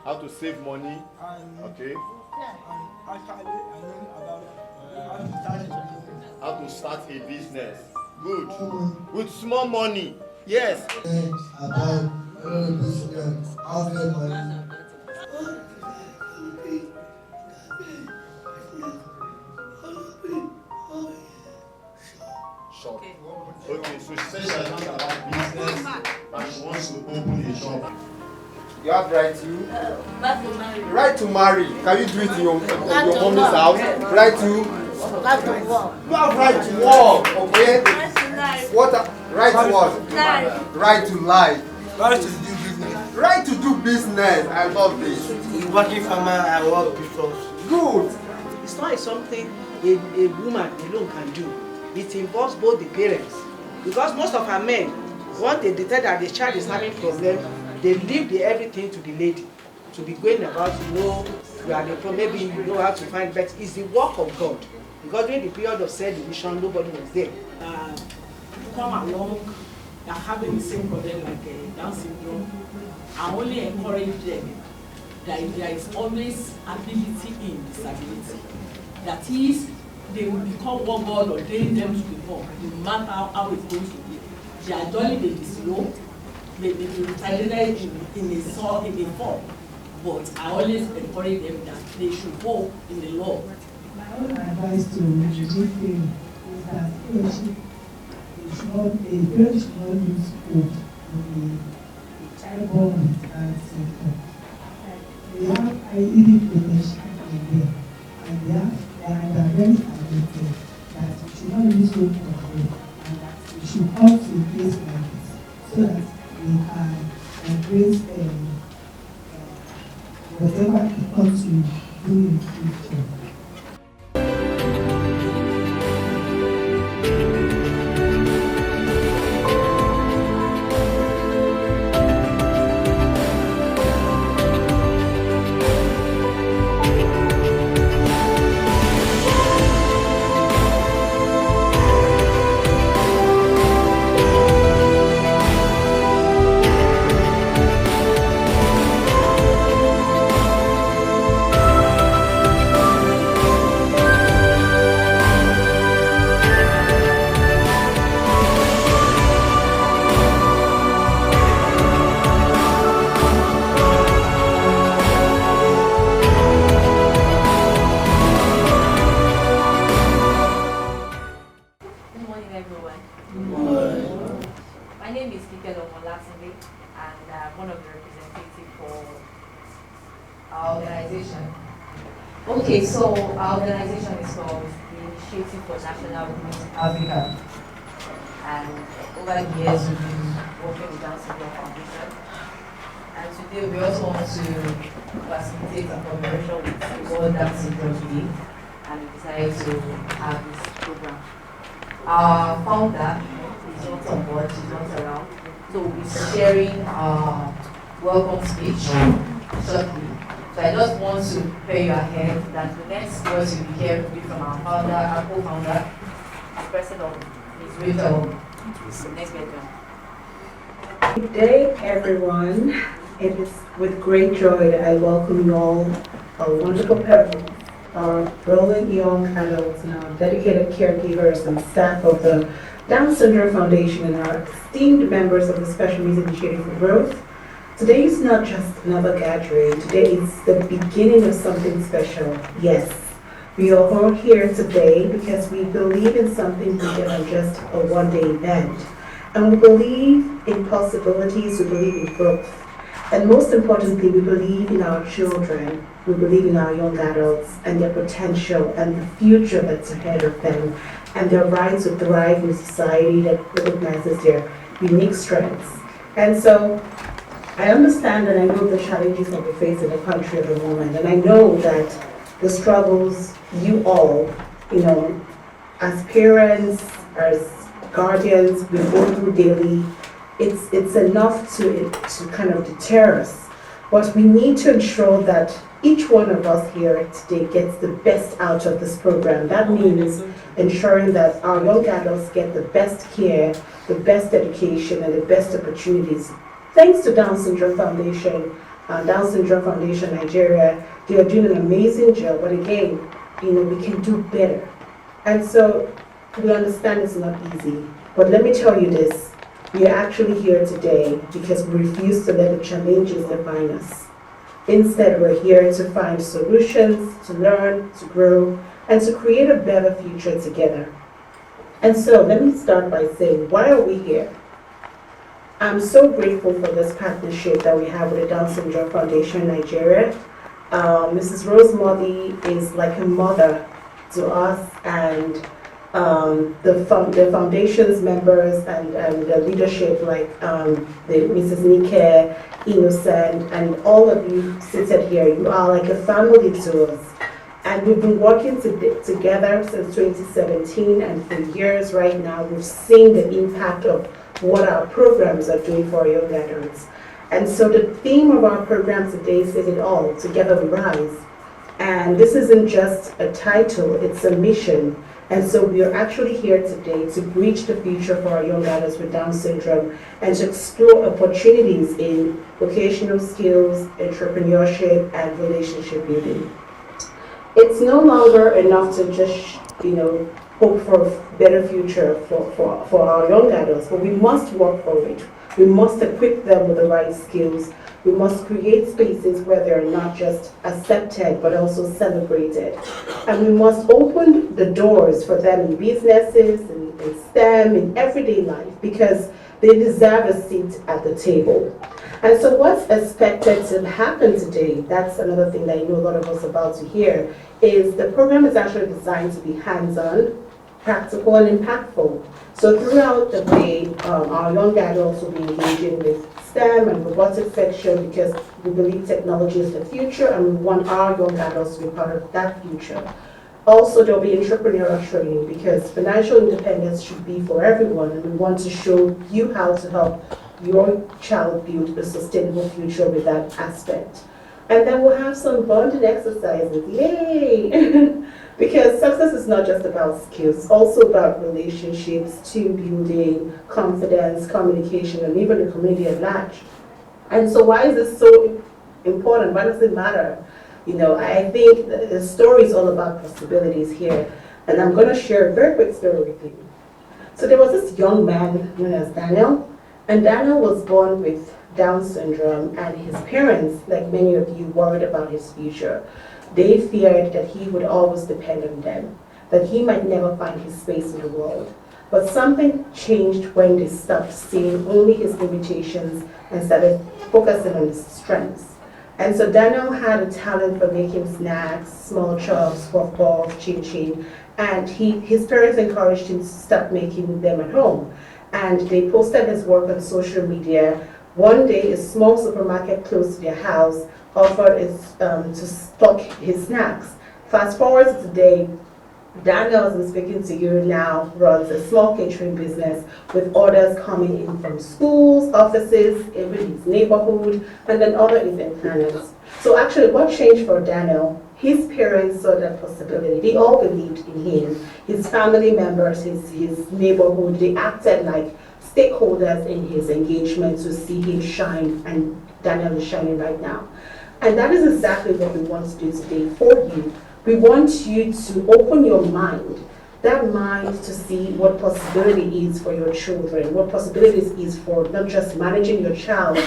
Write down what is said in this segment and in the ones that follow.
How to save money. Okay. How to start a business. Good. With small money. Yes. About business, how to get money. Shop. Okay, so she said she has not about business and she wants to open a shop. You have right to? Not to marry. Right to marry. Can you do it in your mommy's house? Right to? Not to walk. You have right to walk, okay? Right to life. What? Right to what? Life. Right to life. Right to do business. Right to do business. I love this. In working farmer, I work before. Good. It's not something a woman alone can do. It involves both the parents. Because most of our men, once they detect that the child is having problem, they leave everything to the lady to be going about, you are the problem, maybe you know how to find, but it's the work of God. Because during the period of said division, nobody was there. Come along, they're having the same problem like Down syndrome. I only encourage them that there is always ability in disability. That is, they will become what God ordained them to become, no matter how it's going to be. Their journey may be slow, may be retarded in a form, but I always encourage them that they should hope in the Lord. My own advice to the parent is that he or she should not use food in a child born with Down syndrome. They have IED potential in there, and they are very talented, that we should not use food for food, and that we should come to a place like this so that we can embrace whatever it comes to do in the future. Okay, so our organization is called the Initiative for National Growth Africa, and over the years we've been working with Down Syndrome Foundation, and today we also want to facilitate a collaboration with the World Down Syndrome Day, and we decided to have this program. Our founder is not on board, she's not around, so we'll be sharing our welcome speech shortly. So I just want to prepare you ahead that the next words you'll be hearing will be from our founder, our co-founder, the president of Ms. Rachel. Next bedroom. Good day, everyone. It is with great joy that I welcome you all, our wonderful parents, our brilliant young adults, and our dedicated caregivers and staff of the Down Syndrome Foundation, and our esteemed members of the Special Needs Initiative for Growth. Today is not just another gathering. Today is the beginning of something special. Yes, we are all here today because we believe in something bigger than just a one-day event. And we believe in possibilities, we believe in growth. And most importantly, we believe in our children, we believe in our young adults and their potential and the future that's ahead of them and their right to thrive in a society that recognizes their unique strengths. And so, I understand and I know the challenges that we face in the country at the moment, and I know that the struggles you all, as parents, as guardians, we go through daily, it's enough to kind of deter us. But we need to ensure that each one of us here today gets the best out of this program. That means ensuring that our young adults get the best care, the best education, and the best opportunities. Thanks to Down Syndrome Foundation, Down Syndrome Foundation Nigeria. They are doing an amazing job, but again, we can do better. And so we understand it's not easy, but let me tell you this, we are actually here today because we refuse to let the challenges define us. Instead, we're here to find solutions, to learn, to grow, and to create a better future together. And so let me start by saying, why are we here? I'm so grateful for this partnership that we have with the Down Syndrome Foundation Nigeria. Mrs. Rose Modi is like a mother to us, and the foundation's members and the leadership, like Mrs. Nike, Innocent, and all of you seated here, you are like a family to us. And we've been working together since 2017, and for years right now, we've seen the impact of what our programs are doing for our young adults. And so the theme of our program today says it all, Together We Rise. And this isn't just a title, it's a mission. And so we are actually here today to bridge the future for our young adults with Down syndrome and to explore opportunities in vocational skills, entrepreneurship, and relationship building. It's no longer enough to just, hope for a better future for our young adults, but we must work for it. We must equip them with the right skills. We must create spaces where they're not just accepted, but also celebrated. And we must open the doors for them in businesses, in STEM, in everyday life, because they deserve a seat at the table. And so what's expected to happen today, that's another thing that a lot of us are about to hear, is the program is actually designed to be hands-on, practical, and impactful. So throughout the day, our young adults will be engaging with STEM and robotics section because we believe technology is the future and we want our young adults to be part of that future. Also, there'll be entrepreneurial training because financial independence should be for everyone, and we want to show you how to help your child build a sustainable future with that aspect. And then we'll have some bonding exercises, yay! Because success is not just about skills, it's also about relationships, team building, confidence, communication, and even the community at large. And so why is this so important? Why does it matter? I think the story is all about possibilities here. And I'm going to share a very quick story with you. So there was this young man known as Daniel, and Daniel was born with Down syndrome, and his parents, like many of you, worried about his future. They feared that he would always depend on them, that he might never find his space in the world. But something changed when they stopped seeing only his limitations and started focusing on his strengths. And so Daniel had a talent for making snacks, small chops, puff balls, chin-chin, and his parents encouraged him to start making them at home. And they posted his work on social media. One day, a small supermarket close to their house offered to stock his snacks. Fast forward to today, Daniel, as I'm speaking to you now, runs a small catering business with orders coming in from schools, offices, even his neighborhood, and then other event planners. So actually, what changed for Daniel? His parents saw that possibility. They all believed in him. His family members, his neighborhood, they acted like stakeholders in his engagement to see him shine, and Daniel is shining right now. And that is exactly what we want to do today for you. We want you to open your mind, that mind to see what possibility is for your children, what possibilities is for not just managing your child,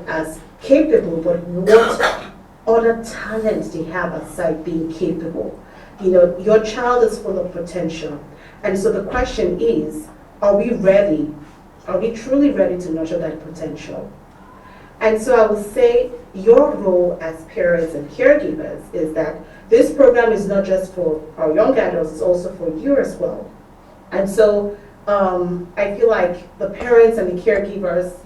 as capable, but what other talents they have aside being capable. Your child is full of potential. And so the question is, are we ready? Are we truly ready to nurture that potential? And so I will say your role as parents and caregivers is that this program is not just for our young adults, it's also for you as well. And so I feel like the parents and the caregivers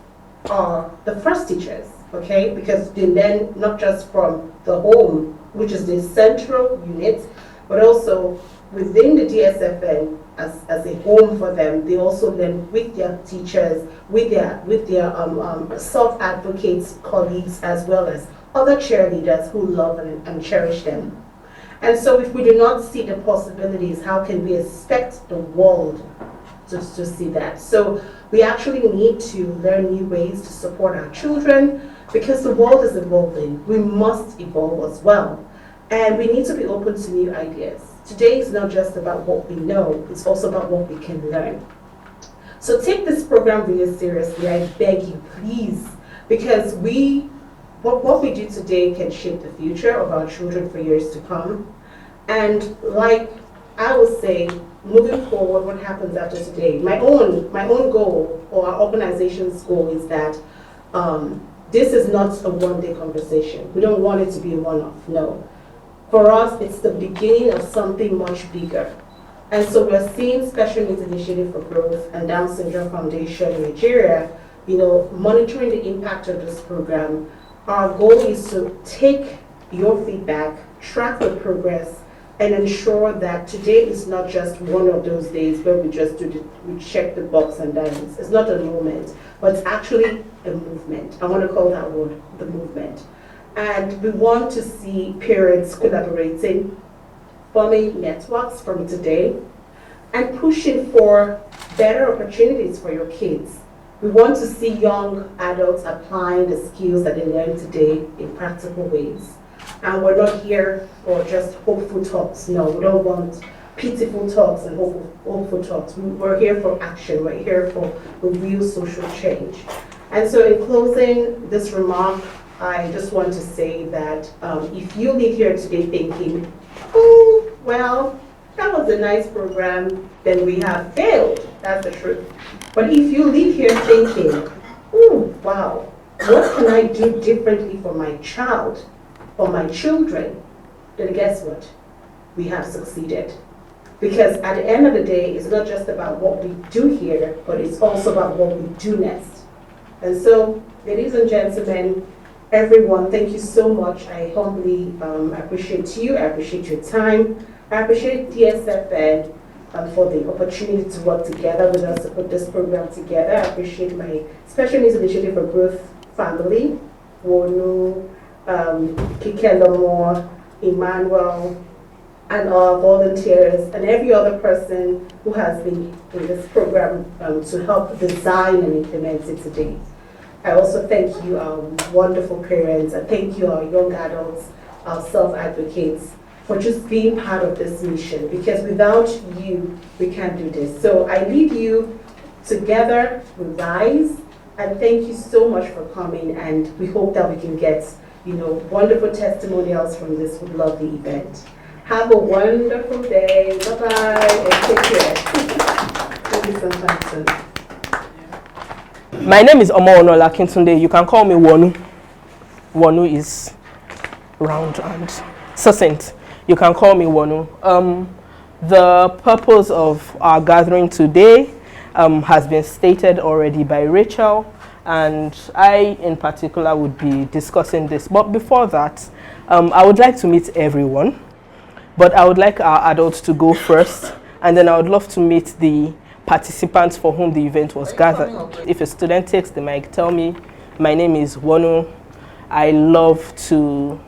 are the first teachers, okay? Because they learn not just from the home, which is the central unit, but also within the DSFN as a home for them. They also learn with their teachers, with their self-advocates, colleagues, as well as other cheerleaders who love and cherish them. And so if we do not see the possibilities, how can we expect the world to see that. So we actually need to learn new ways to support our children because the world is evolving. We must evolve as well. And we need to be open to new ideas. Today is not just about what we know, it's also about what we can learn. So take this program really seriously, I beg you, please, because what we do today can shape the future of our children for years to come. And like I would say, moving forward, what happens after today? My own goal, or our organization's goal, is that this is not a one-day conversation. We don't want it to be a one-off, no. For us, it's the beginning of something much bigger. And so we're seeing Special Needs Initiative for Growth and Down Syndrome Foundation in Nigeria, monitoring the impact of this program. Our goal is to take your feedback, track the progress, and ensure that today is not just one of those days where we just we check the box and dance. It's not a moment, but it's actually a movement. I want to call that word the movement. And we want to see parents collaborating, forming networks from today, and pushing for better opportunities for your kids. We want to see young adults applying the skills that they learn today in practical ways. And we're not here for just hopeful talks. No, we don't want pitiful talks and hopeful talks. We're here for action. We're here for a real social change. And so in closing this remark, I just want to say that if you leave here today thinking, oh, well, that was a nice program, then we have failed. That's the truth. But if you leave here thinking, oh, wow, what can I do differently for my child, for my children, then guess what? We have succeeded. Because at the end of the day, it's not just about what we do here, but it's also about what we do next. And so, ladies and gentlemen, everyone, thank you so much. I humbly appreciate you. I appreciate your time. I appreciate DSFN for the opportunity to work together with us to put this program together. I appreciate my Special Needs Initiative for Growth family, Wonu, Kikelomo, Emmanuel, and our volunteers, and every other person who has been in this program to help design and implement it today. I also thank you, our wonderful parents, and thank you, our young adults, our self-advocates, for just being part of this mission, because without you, we can't do this. So I leave you together, we rise, and thank you so much for coming, and we hope that we can get, wonderful testimonials from this lovely event. Have a wonderful day, bye-bye, and take care. Maybe sometime soon. My name is Omonola Kintunde. You can call me Wonu. Wonu is round and succinct. You can call me Wonu. The purpose of our gathering today has been stated already by Rachel, and I in particular would be discussing this. But before that, I would like to meet everyone, but I would like our adults to go first, and then I would love to meet the participants for whom the event was gathered. If a student takes the mic, tell me, my name is Wonu. I love to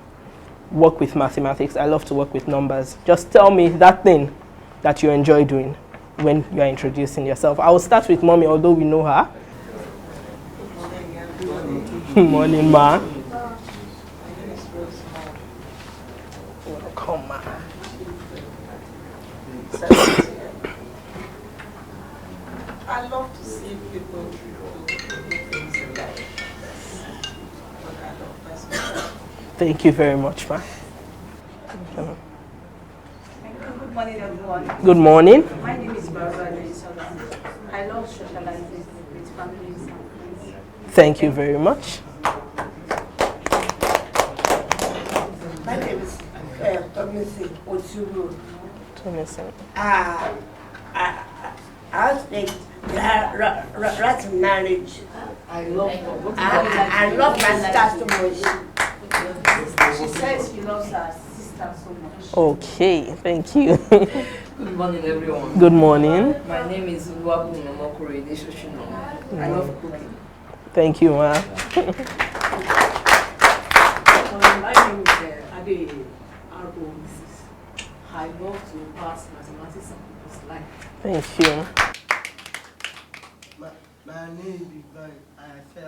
work with mathematics. I love to work with numbers. Just tell me that thing that you enjoy doing when you are introducing yourself. I will start with Mommy, although we know her. Morning, Ma. Welcome, Ma. I love to see people do things in life. Thank you very much, Ma. Good morning, everyone. Good morning. My name is Barbara. I love socializing with families and friends. Thank you very much. My name is Tomisi Otsuru. Thomason. I think right marriage. I love my sister so much. She says she loves her sister so much. Okay, thank you. Good morning, everyone. Good morning. My name is Uwabu Momokure Deshoshino. I love cooking. Thank you, Ma. My name is Ade Arbo Mrs. I love to pass mathematics and people's life. Thank you. I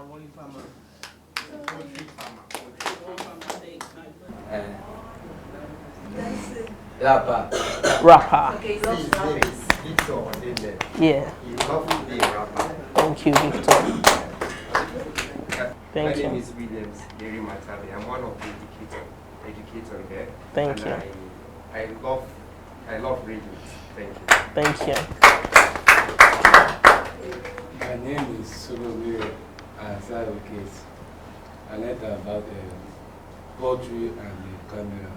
want you farmer. Rapper. Okay, you love rappers. Yeah. Thank you, Victor. My Thank name you. is Williams Gary Matabi. I'm one of the educators there. Thank and you. I love reading. Thank you. Thank you. My name is Solomon Azarokes. I learned about poetry and the camera.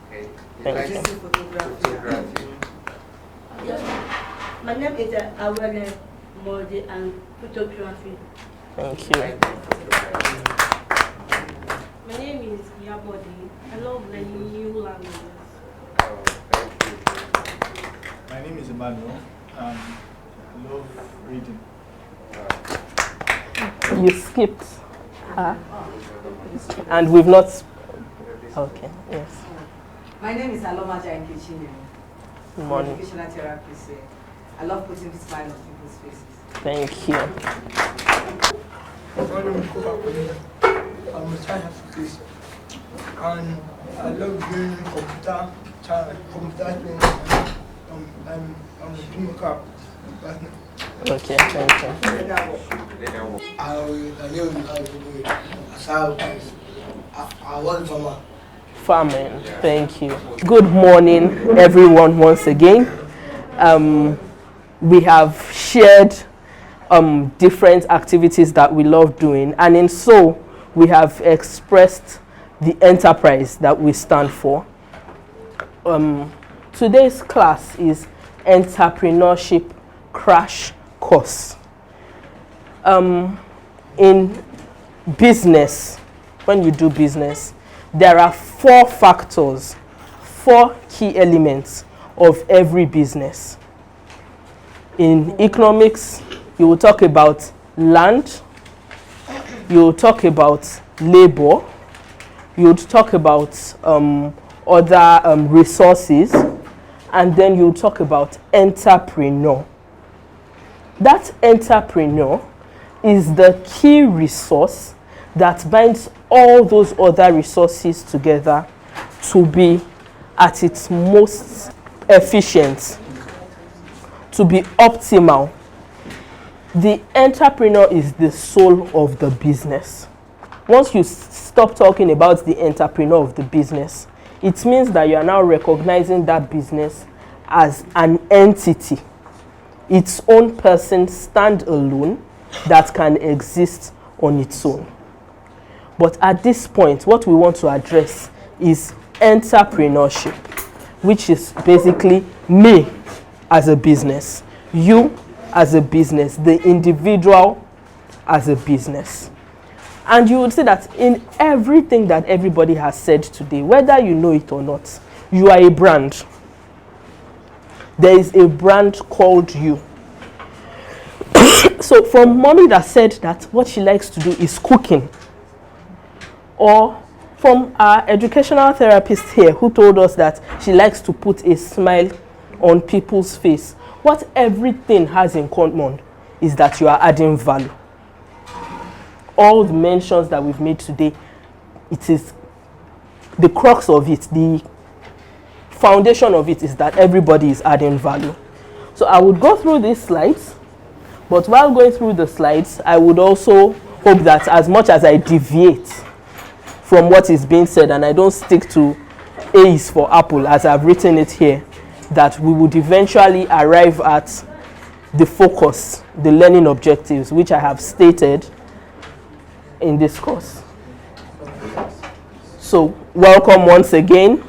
Okay. Thank you. Photography. My name is Awele Modi and photography. Thank you. My name is Yabodi. I love learning new languages. Oh, thank you. My name is Emmanuel. I love reading. You skipped her. And we've not. Okay, yes. My name is Aloma Jainkichine. Good morning. Educational therapist. I love putting a smile on people's faces. Thank you. My name is Kofa. I'm a science physicist. And I love doing computer things. I'm a dream cap. Okay, thank you. I want farmer. Farming, thank you. Good morning, everyone, once again. We have shared different activities that we love doing, and in so we have expressed the enterprise that we stand for. Today's class is entrepreneurship crash course. In business, when you do business, there are 4 factors, 4 key elements of every business. In economics, you will talk about land, you will talk about labor, you would talk about other resources, and then you will talk about entrepreneur. That entrepreneur is the key resource that binds all those other resources together to be at its most efficient, to be optimal. The entrepreneur is the soul of the business. Once you stop talking about the entrepreneur of the business, it means that you are now recognizing that business as an entity, its own person, stand alone, that can exist on its own. But at this point, what we want to address is entrepreneurship, which is basically me as a business, you as a business, the individual as a business. And you would see that in everything that everybody has said today, whether you know it or not, you are a brand. There is a brand called you. So from mommy that said that what she likes to do is cooking, or from our educational therapist here who told us that she likes to put a smile on people's face, what everything has in common is that you are adding value. All the mentions that we've made today, it is the crux of it, the foundation of it is that everybody is adding value. So I would go through these slides, but while going through the slides, I would also hope that as much as I deviate from what is being said and I don't stick to A is for apple as I've written it here, that we would eventually arrive at the focus, the learning objectives, which I have stated in this course. So welcome once again.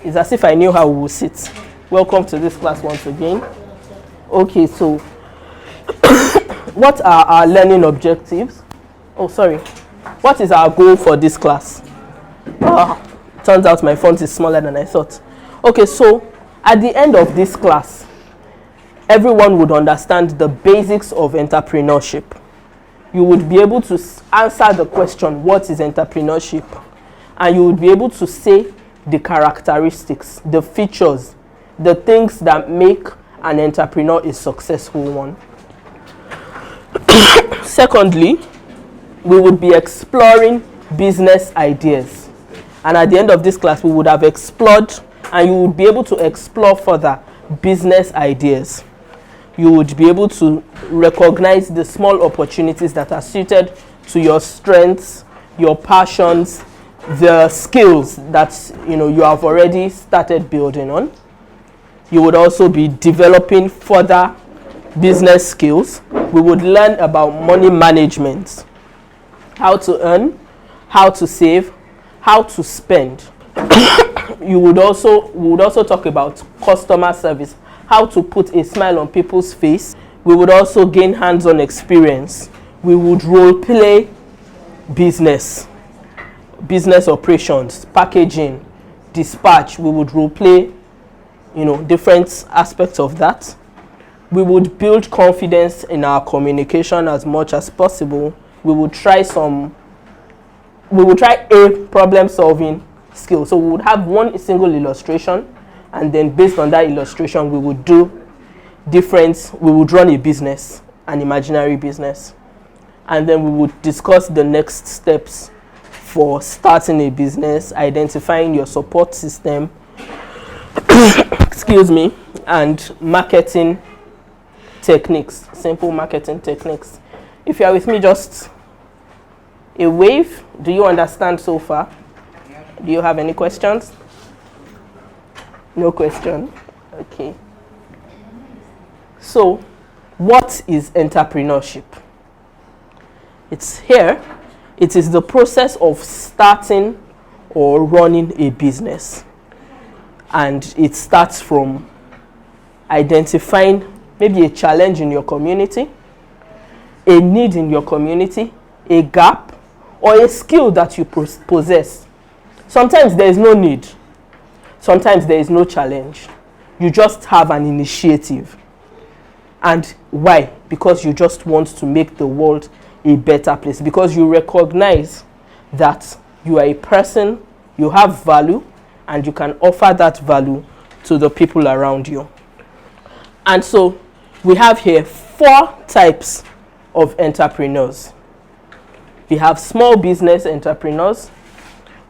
It's as if I knew how we would sit. Welcome to this class once again. Okay, so what are our learning objectives? Oh, sorry. What is our goal for this class? Turns out my font is smaller than I thought. Okay, so at the end of this class, everyone would understand the basics of entrepreneurship. You would be able to answer the question, what is entrepreneurship? And you would be able to say the characteristics, the features, the things that make an entrepreneur a successful one. Secondly, we would be exploring business ideas. And at the end of this class, we would have explored, and you would be able to explore further business ideas. You would be able to recognize the small opportunities that are suited to your strengths, your passions, the skills that you have already started building on. You would also be developing further business skills. We would learn about money management, how to earn, how to save, how to spend. We would also talk about customer service, how to put a smile on people's face. We would also gain hands-on experience. We would role play business operations, packaging, dispatch. We would role play, different aspects of that. We would build confidence in our communication as much as possible. We would try a problem-solving skill. So we would have one single illustration, and then based on that illustration, we would run a business, an imaginary business. And then we would discuss the next steps for starting a business, identifying your support system, and marketing techniques, simple marketing techniques. If you are with me, just a wave. Do you understand so far? Do you have any questions? No question? Okay. So, what is entrepreneurship? It's here. It is the process of starting or running a business. And it starts from identifying maybe a challenge in your community, a need in your community, a gap, or a skill that you possess. Sometimes there is no need. Sometimes there is no challenge. You just have an initiative. And why? Because you just want to make the world a better place. Because you recognize that you are a person, you have value, and you can offer that value to the people around you. And so we have here 4 types of entrepreneurs. We have small business entrepreneurs,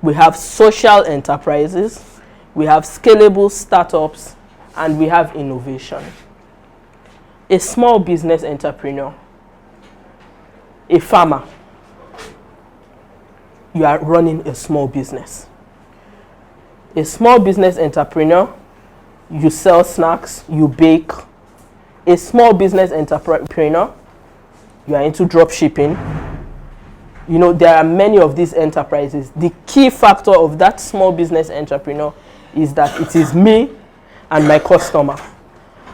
we have social enterprises, we have scalable startups, and we have innovation. A small business entrepreneur, a farmer, you are running a small business. A small business entrepreneur, you sell snacks, you bake. A small business entrepreneur, you are into drop shipping. There are many of these enterprises. The key factor of that small business entrepreneur is that it is me and my customer.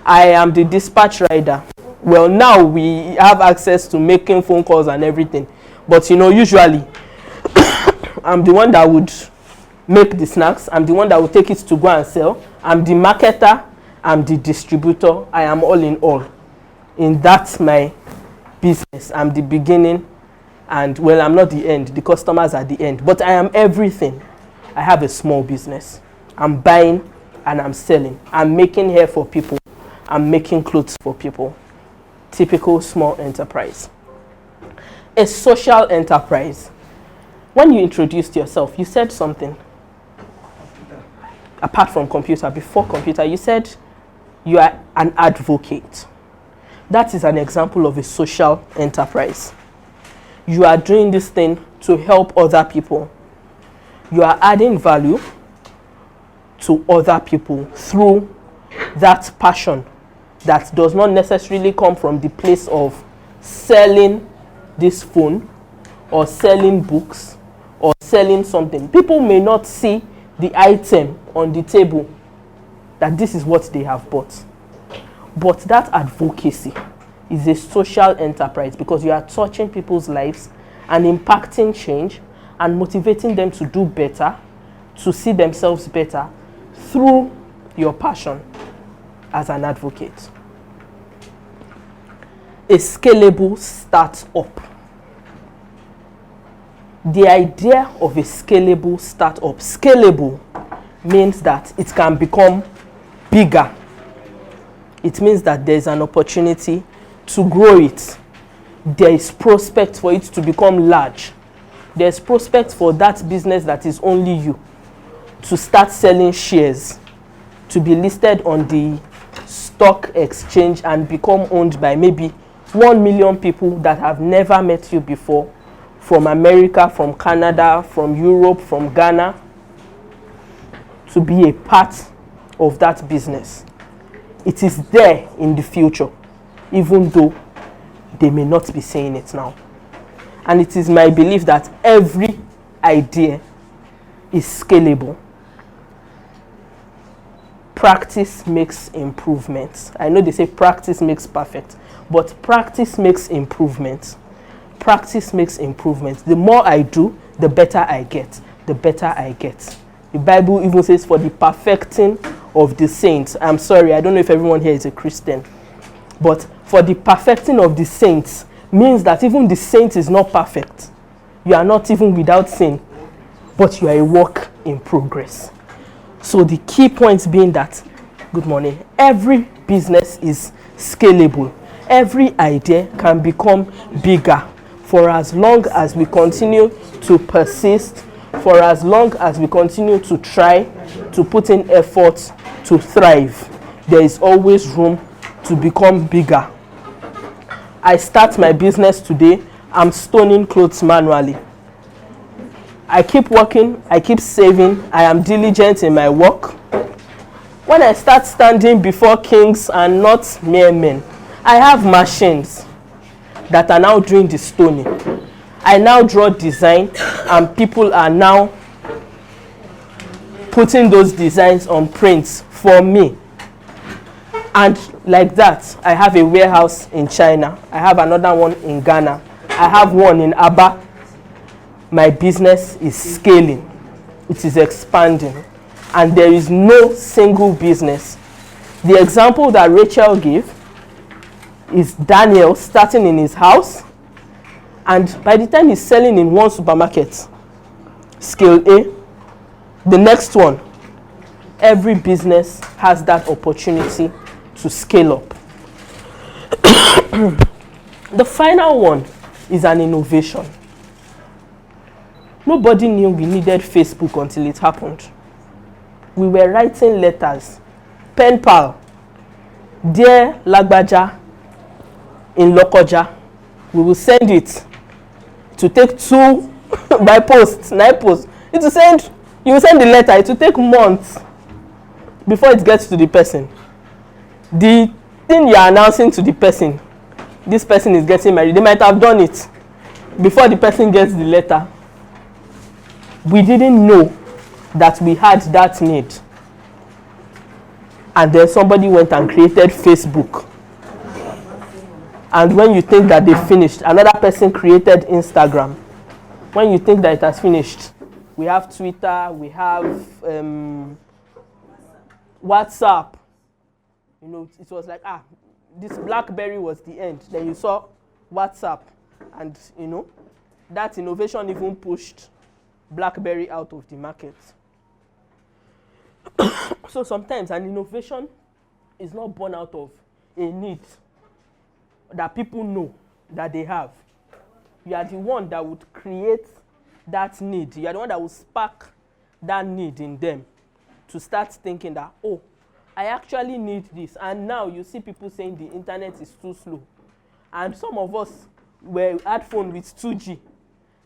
I am the dispatch rider. Well, now we have access to making phone calls and everything. But usually, I'm the one that would make the snacks. I'm the one that would take it to go and sell. I'm the marketer. I'm the distributor. I am all in all. In that my business. I'm the beginning. And well, I'm not the end. The customers are the end. But I am everything. I have a small business. I'm buying and I'm selling. I'm making hair for people. I'm making clothes for people. Typical small enterprise. A social enterprise. When you introduced yourself, you said something. Apart from computer, before computer, you said you are an advocate. That is an example of a social enterprise. You are doing this thing to help other people. You are adding value to other people through that passion that does not necessarily come from the place of selling this phone or selling books or selling something. People may not see the item on the table that this is what they have bought. But that advocacy is a social enterprise because you are touching people's lives and impacting change and motivating them to do better, to see themselves better through your passion as an advocate. A scalable startup. The idea of a scalable startup, scalable means that it can become bigger. It means that there's an opportunity to grow it. there is prospect for it to become large. There's prospect for that business that is only you to start selling shares, to be listed on the stock exchange and become owned by maybe 1 million people that have never met you before, from America, from Canada, from Europe, from Ghana, to be a part of that business. It is there in the future, even though they may not be saying it now. And it is my belief that every idea is scalable. Practice makes improvements. I know they say practice makes perfect, but practice makes improvements. Practice makes improvements. The more I do, the better I get. The better I get. The Bible even says for the perfecting of the saints. I'm sorry, I don't know if everyone here is a Christian, but for the perfecting of the saints means that even the saint is not perfect. You are not even without sin, but you are a work in progress. So the key points being that, good morning, every business is scalable. Every idea can become bigger for as long as we continue to persist, for as long as we continue to try, to put in effort, to thrive. There is always room to become bigger. I start my business today, I'm stoning clothes manually. I keep working, I keep saving, I am diligent in my work. When I start standing before kings and not mere men, I have machines that are now doing the stoning. I now draw design and people are now putting those designs on prints for me. And like that, I have a warehouse in China. I have another one in Ghana. I have one in Aba. My business is scaling. It is expanding. And there is no single business. The example that Rachel gave is Daniel starting in his house. And by the time he's selling in one supermarket, scale A, the next one, every business has that opportunity to scale up. The final one is an innovation. Nobody knew we needed Facebook until it happened. We were writing letters, pen pal, dear Lagbaja in Lokoja. We will send it to take 2 by post, 9 posts. You will send the letter, it will take months before it gets to the person. The thing you are announcing to the person, this person is getting married, they might have done it before the person gets the letter. We didn't know that we had that need. And then somebody went and created Facebook. And when you think that they finished, another person created Instagram. When you think that it has finished, we have Twitter, we have WhatsApp. You know, it was like, this BlackBerry was the end. Then you saw WhatsApp. And, you know, that innovation even pushed BlackBerry out of the market. So sometimes an innovation is not born out of a need that people know that they have. You are the one that would create that need. You are the one that will spark that need in them to start thinking that, oh, I actually need this. And now you see people saying the internet is too slow. And some of us had phone with 2G.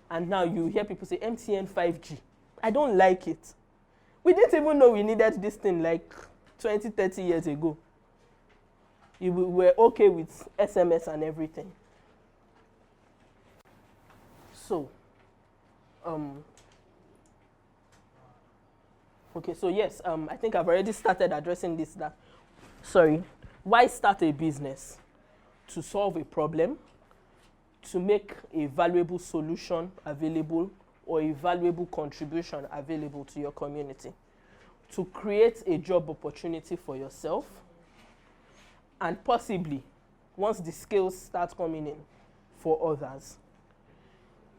And now you hear people say MTN 5G. I don't like it. We didn't even know we needed this thing like 20, 30 years ago. We were okay with SMS and everything. So, okay, so yes, I think I've already started addressing this. Why start a business? To solve a problem, to make a valuable solution available or a valuable contribution available to your community, to create a job opportunity for yourself, and possibly, once the skills start coming in for others,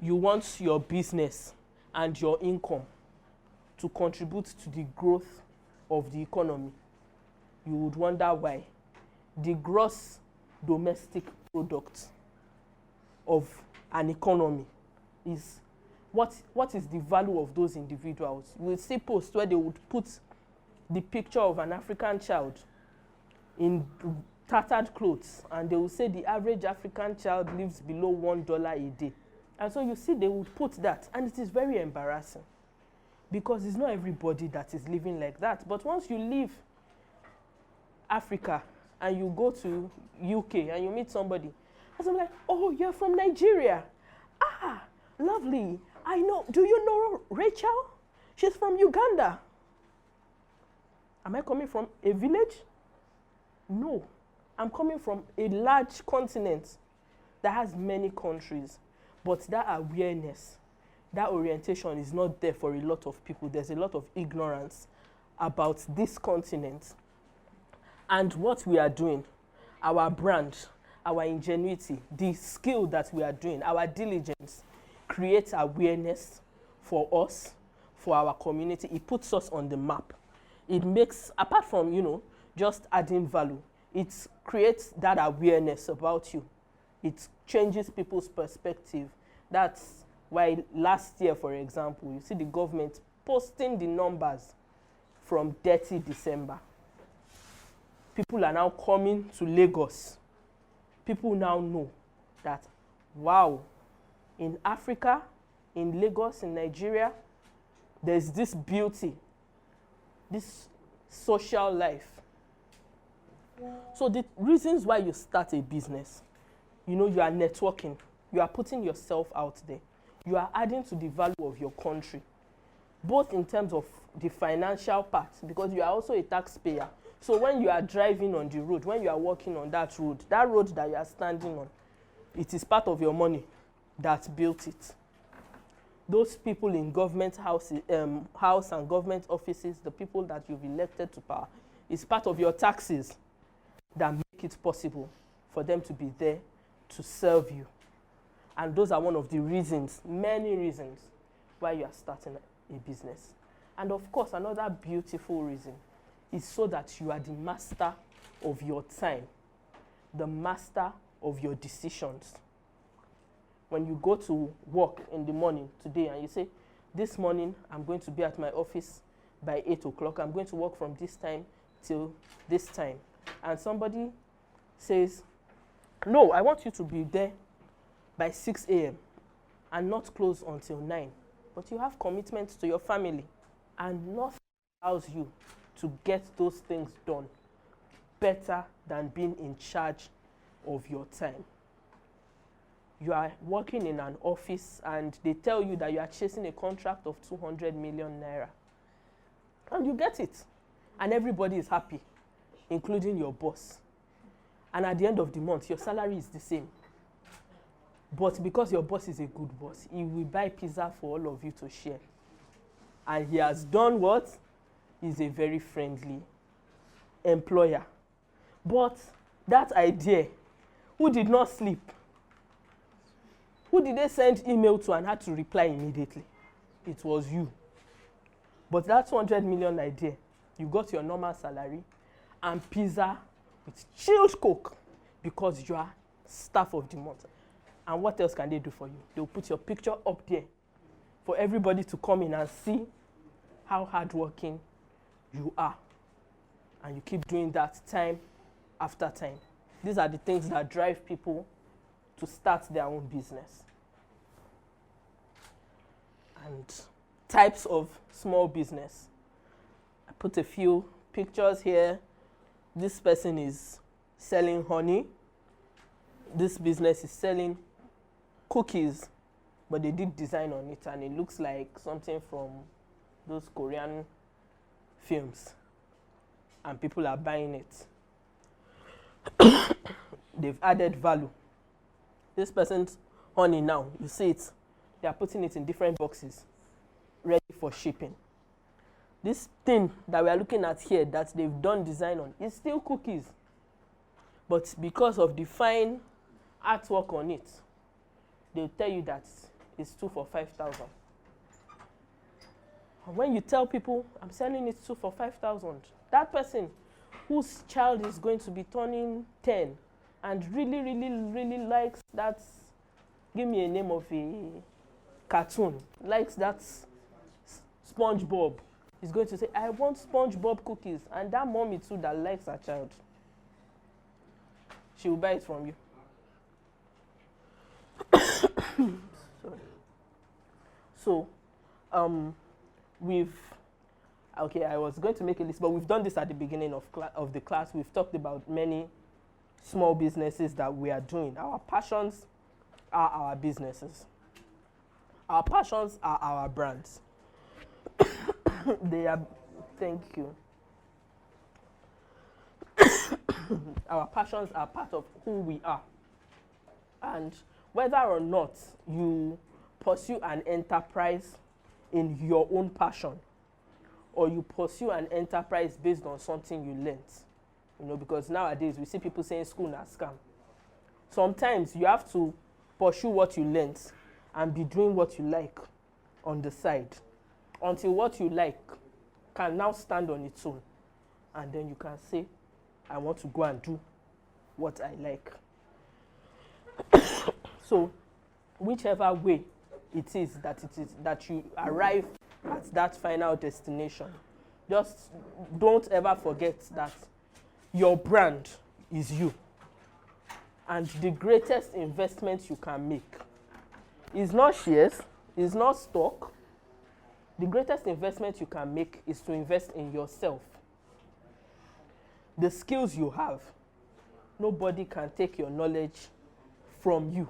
you want your business and your income to contribute to the growth of the economy. You would wonder why. The gross domestic product of an economy is what is the value of those individuals. You will see posts where they would put the picture of an African child in tattered clothes, and they will say the average African child lives below $1 a day. And so you see they would put that, and it is very embarrassing because it's not everybody that is living like that. But once you leave Africa and you go to UK and you meet somebody, and I'm like, oh, you're from Nigeria. Ah, lovely. I know. Do you know Rachel? She's from Uganda. Am I coming from a village? No. I'm coming from a large continent that has many countries. But that awareness, that orientation is not there for a lot of people. There's a lot of ignorance about this continent and what we are doing, our brand, our ingenuity, the skill that we are doing, our diligence creates awareness for us, for our community. It puts us on the map. It makes, apart from, you know, just adding value, it creates that awareness about you. It changes people's perspective. That's why last year, for example, you see the government posting the numbers from dirty December. People are now coming to Lagos. People now know that, wow, in Africa, in Lagos, in Nigeria, there's this beauty, this social life. So the reasons why you start a business, you know, you are networking, you are putting yourself out there, you are adding to the value of your country, both in terms of the financial part, because you are also a taxpayer. So when you are driving on the road, when you are walking on that road that you are standing on, it is part of your money that built it. Those people in government house and government offices, the people that you've elected to power, is part of your taxes that make it possible for them to be there to serve you. And those are one of the reasons, many reasons, why you are starting a business. And of course, another beautiful reason is so that you are the master of your time, the master of your decisions. When you go to work in the morning today and you say, this morning I'm going to be at my office by 8 o'clock, I'm going to work from this time till this time. And somebody says, no, I want you to be there by 6 a.m. and not close until 9. But you have commitments to your family, and nothing allows you to get those things done better than being in charge of your time. You are working in an office and they tell you that you are chasing a contract of 200 million naira. And you get it. And everybody is happy, including your boss. And at the end of the month, your salary is the same. But because your boss is a good boss, he will buy pizza for all of you to share. And he has done what? He's a very friendly employer. But that idea, who did not sleep? Who did they send email to and had to reply immediately? It was you. But that 200 million idea, you got your normal salary and pizza with chilled Coke because you are staff of the month. And what else can they do for you? They'll put your picture up there for everybody to come in and see how hardworking you are. And you keep doing that time after time. These are the things that drive people to start their own business. And types of small business. I put a few pictures here. This person is selling honey. This business is selling cookies, but they did design on it and it looks like something from those Korean films. And people are buying it. They've added value. This person's honey now, you see it, they are putting it in different boxes, ready for shipping. This thing that we are looking at here that they've done design on is still cookies. But because of the fine artwork on it, they'll tell you that it's 2 for 5,000. And when you tell people, I'm selling it 2 for 5,000, that person whose child is going to be turning 10 and really likes that give me a name of a cartoon, likes that SpongeBob, is going to say, I want SpongeBob cookies. And that mommy too that likes her child, she will buy it from you. Sorry. So, I was going to make a list, but we've done this at the beginning of the class. We've talked about many small businesses that we are doing. Our passions are our businesses. Our passions are our brands. They are, thank you. Our passions are part of who we are. And whether or not you pursue an enterprise in your own passion, or you pursue an enterprise based on something you learnt, because nowadays we see people saying school na scam. Sometimes you have to pursue what you learnt and be doing what you like on the side until what you like can now stand on its own. And then you can say, I want to go and do what I like. So, whichever way it is that you arrive at that final destination, just don't ever forget that your brand is you. And the greatest investment you can make is not shares, is not stock. The greatest investment you can make is to invest in yourself. The skills you have, nobody can take your knowledge from you.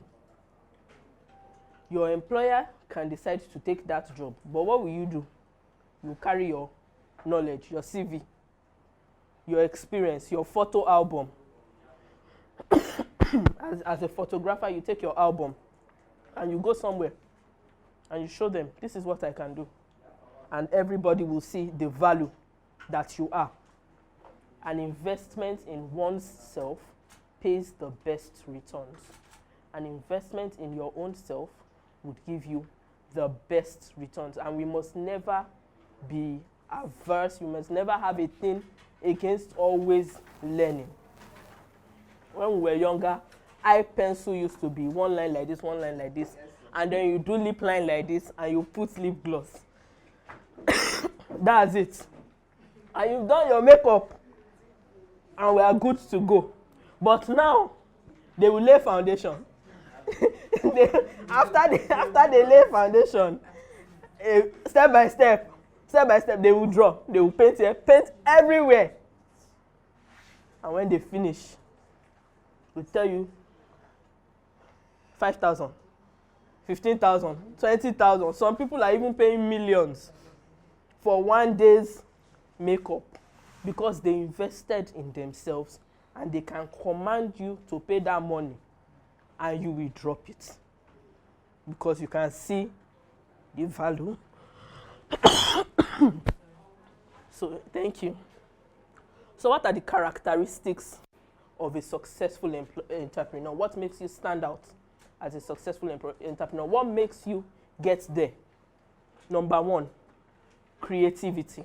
Your employer can decide to take that job, but what will you do? You carry your knowledge, your CV, your experience, your photo album. As a photographer, you take your album and you go somewhere and you show them, this is what I can do. And everybody will see the value that you are. An investment in one's self pays the best returns. An investment in your own self would give you the best returns. And we must never be averse. We must never have a thing against always learning. When we were younger, eye pencil used to be one line like this, one line like this. And then you do lip line like this and you put lip gloss. That's it. And you've done your makeup and we are good to go. But now, they will lay foundation. After they lay foundation, step by step, they will draw. They will paint here, paint everywhere. And when they finish, we'll tell you 5,000, 15,000, 20,000. Some people are even paying millions for one day's makeup because they invested in themselves and they can command you to pay that money and you will drop it because you can see the value. So, thank you. So, what are the characteristics of a successful entrepreneur? What makes you stand out as a successful entrepreneur? What makes you get there? Number one, creativity.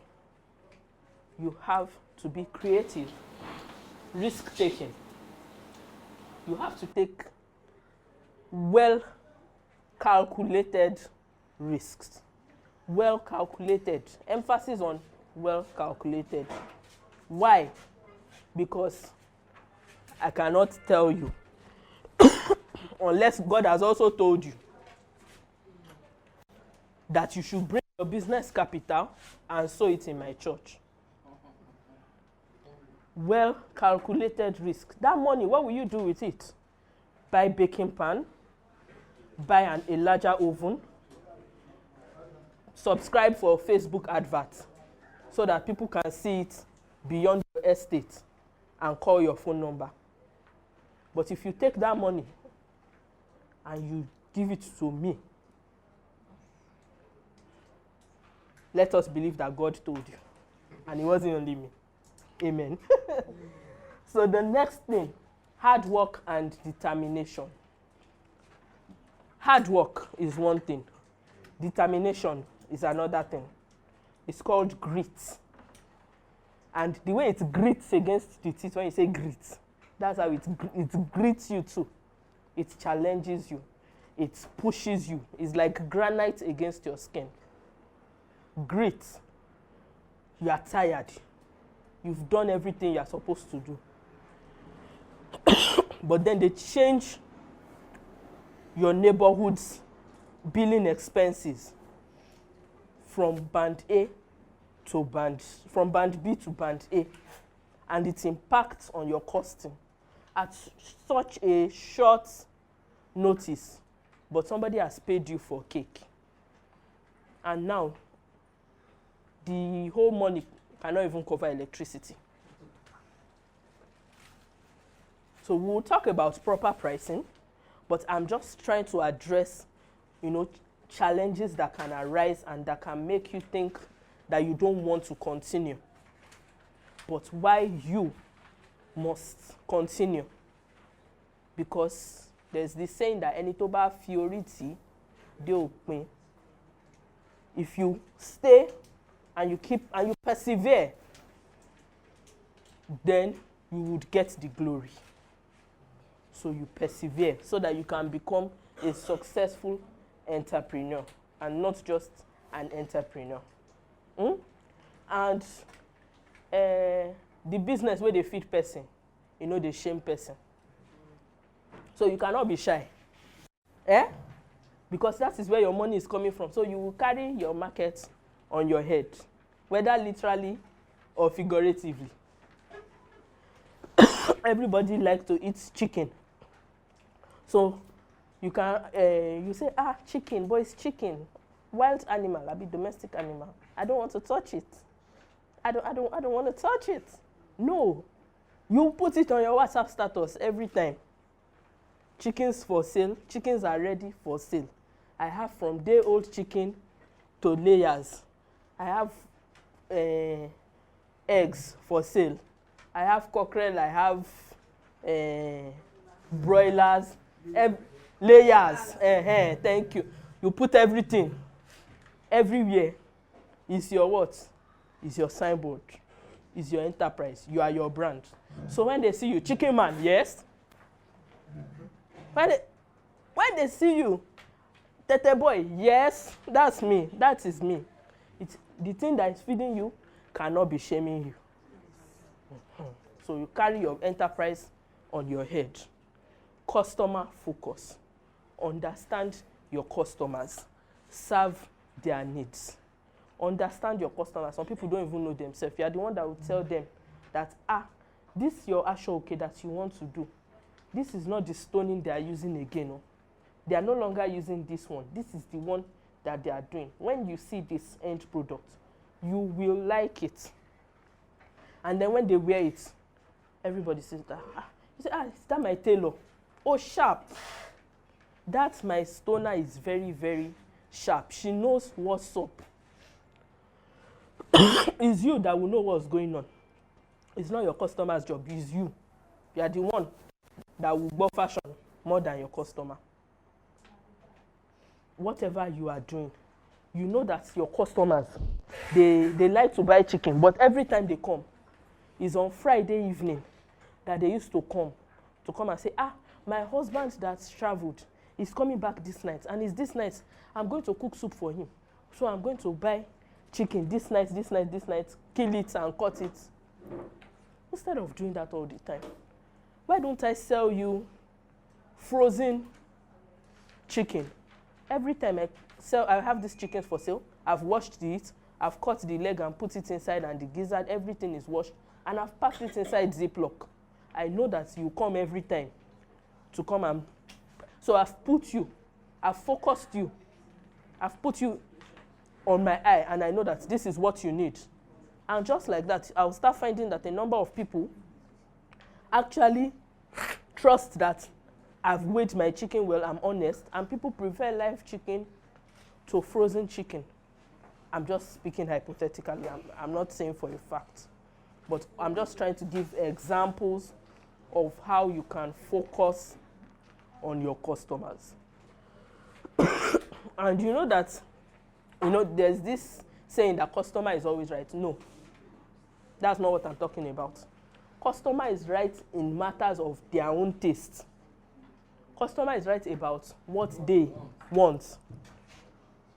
You have to be creative. Risk-taking. You have to take well-calculated risks. Well-calculated. Emphasis on well-calculated. Why? Because I cannot tell you unless God has also told you that you should bring your business capital and sow it in my church. Well-calculated risk. That money, what will you do with it? Buy baking pan, buy a larger oven, subscribe for Facebook advert so that people can see it beyond your estate and call your phone number. But if you take that money and you give it to me, let us believe that God told you. And it wasn't only me. Amen. So the next thing, hard work and determination. Hard work is one thing. Determination is another thing. It's called grit. And the way it grits against the teeth when you say grit, that's how it grits you too. It challenges you. it pushes you. It's like granite against your skin. Grit. You are tired. You've done everything you're supposed to do. But then they change your neighborhood's billing expenses from band A to from band B to band A, and it impacts on your costing at such a short notice, but somebody has paid you for cake, and now the whole money cannot even cover electricity. So we'll talk about proper pricing, but I'm just trying to address, challenges that can arise and that can make you think that you don't want to continue, but why you must continue. Because there's this saying that ẹni tó bá fi orí tì dé òpin. If you stay and you persevere, then you would get the glory. So you persevere so that you can become a successful entrepreneur and not just an entrepreneur. And the business where they feed person, they shame person. So you cannot be shy. Because that is where your money is coming from. So you will carry your market on your head, whether literally or figuratively. Everybody likes to eat chicken. So you can you say, chicken, boy, it's chicken. Wild animal, be domestic animal. I don't want to touch it. I don't want to touch it. No. You put it on your WhatsApp status every time. Chickens for sale. Chickens are ready for sale. I have from day-old chicken to layers. I have eggs for sale. I have cockerel. I have broilers. Layers. Thank you. You put everything. Everywhere is your what? Is your signboard. Is your enterprise. You are your brand. So when they see you, chicken man, yes? When they see you, Tete boy, yes, that's me. That is me. It's the thing that is feeding you cannot be shaming you. So you carry your enterprise on your head. Customer focus. Understand your customers. Serve their needs. Understand your customers. Some people don't even know themselves. You are the one that will tell them that, this is your ashoke that you want to do. This is not the stoning they are using again. No? They are no longer using this one. This is the one that they are doing. When you see this end product, you will like it. And then when they wear it, everybody says that, you say, is that my tailor? Oh, sharp. That my stoner is very, very sharp. She knows what's up. It's you that will know what's going on. It's not your customer's job. It's you. You are the one that will go fashion more than your customer. Whatever you are doing, you know that your customers, they like to buy chicken, but every time they come, it's on Friday evening that they used to come and say, my husband that's traveled is coming back this night, and it's this night I'm going to cook soup for him. So I'm going to buy chicken this night, kill it and cut it. Instead of doing that all the time, why don't I sell you frozen chicken? Every time I have these chickens for sale. I've washed it, I've cut the leg and put it inside, and the gizzard, everything is washed, and I've packed it inside Ziploc. I know that you come every time to come and... So I've focused you, I've put you on my eye, and I know that this is what you need. And just like that, I'll start finding that a number of people actually trust that I've weighed my chicken well, I'm honest, and people prefer live chicken to frozen chicken. I'm just speaking hypothetically. I'm not saying for a fact. But I'm just trying to give examples of how you can focus on your customers. And you know that, there's this saying that customer is always right. No, that's not what I'm talking about. Customer is right in matters of their own taste. Customer is right about what they want.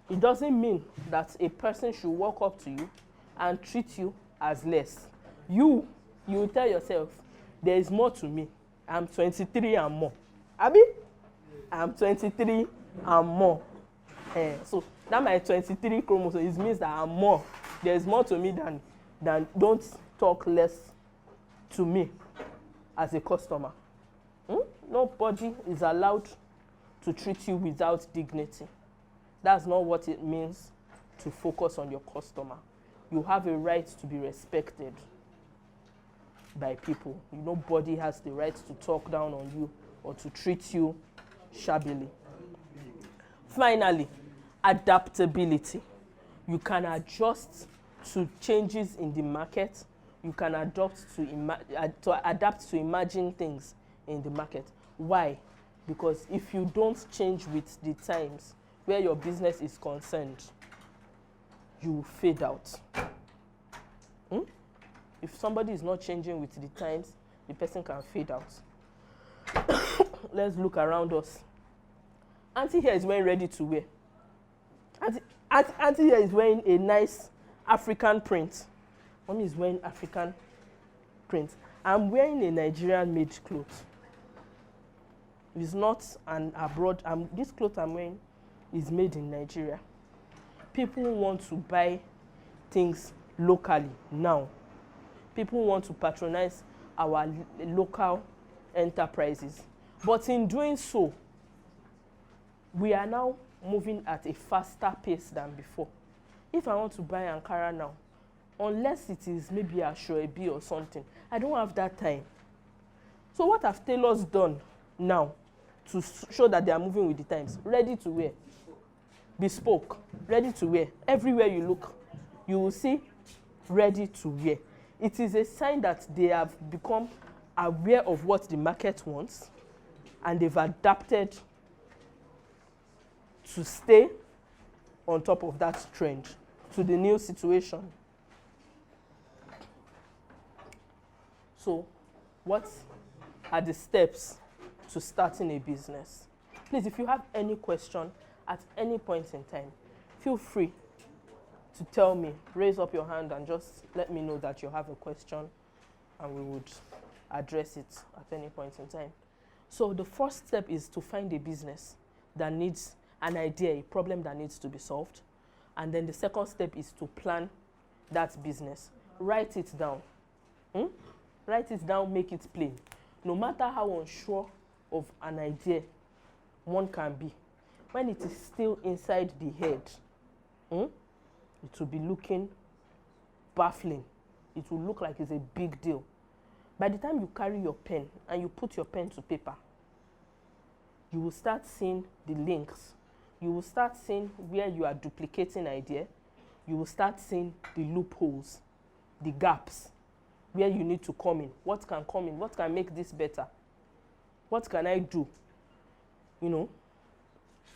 It doesn't mean that a person should walk up to you and treat you as less. You tell yourself, there is more to me. I'm 23 and more. Abi? I'm 23 and more. So that my 23 chromosomes, it means that I'm more. There's more to me than don't talk less to me as a customer. Nobody is allowed to treat you without dignity. That's not what it means to focus on your customer. You have a right to be respected by people. Nobody has the right to talk down on you or to treat you shabbily. Finally, adaptability. You can adjust to changes in the market. You can adapt to emerging things in the market. Why? Because if you don't change with the times where your business is concerned, you will fade out. If somebody is not changing with the times, the person can fade out. Let's look around us. Auntie here is wearing ready to wear. Auntie here is wearing a nice African print. Mommy is wearing African print. I'm wearing a Nigerian made cloth. It's not an abroad. This cloth I'm wearing is made in Nigeria. People want to buy things locally now. People want to patronize our local enterprises. But in doing so, we are now moving at a faster pace than before. If I want to buy Ankara now, unless it is maybe a Shoebi or something, I don't have that time. So what have tailors done now to show that they are moving with the times? Ready to wear. Bespoke. Ready to wear. Everywhere you look, you will see ready to wear. It is a sign that they have become aware of what the market wants and they've adapted to stay on top of that trend, to the new situation. So, what are the steps to starting a business? Please, if you have any question at any point in time, feel free to tell me. Raise up your hand and just let me know that you have a question and we would address it at any point in time. So the first step is to find a business that needs an idea, a problem that needs to be solved. And then the second step is to plan that business. Write it down. Write it down, make it plain. No matter how unsure of an idea one can be, when it is still inside the head, it will be looking baffling. It will look like it's a big deal. By the time you carry your pen and you put your pen to paper, you will start seeing the links. You will start seeing where you are duplicating idea. You will start seeing the loopholes, the gaps, where you need to come in. What can come in? What can make this better? What can I do?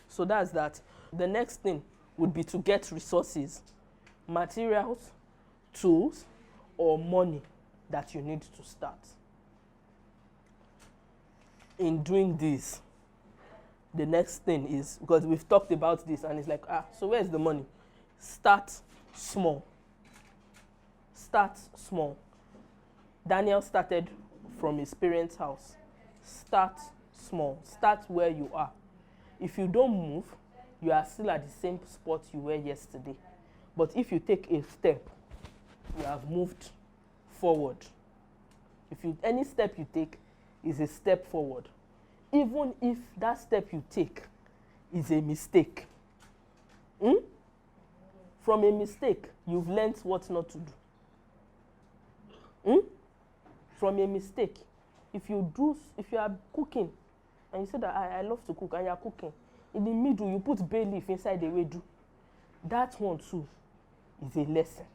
So that's that. The next thing would be to get resources, materials, tools, or money that you need to start. In doing this, the next thing is, because we've talked about this and it's like, so where's the money? Start small. Start small. Daniel started from his parents' house. Start small. Start where you are. If you don't move, you are still at the same spot you were yesterday. But if you take a step, you have moved forward. Any step you take is a step forward. Even if that step you take is a mistake. From a mistake, you've learned what not to do. From a mistake, if you are cooking and you say that I love to cook and you are cooking, in the middle you put bay leaf inside the wedu, that one too is a lesson.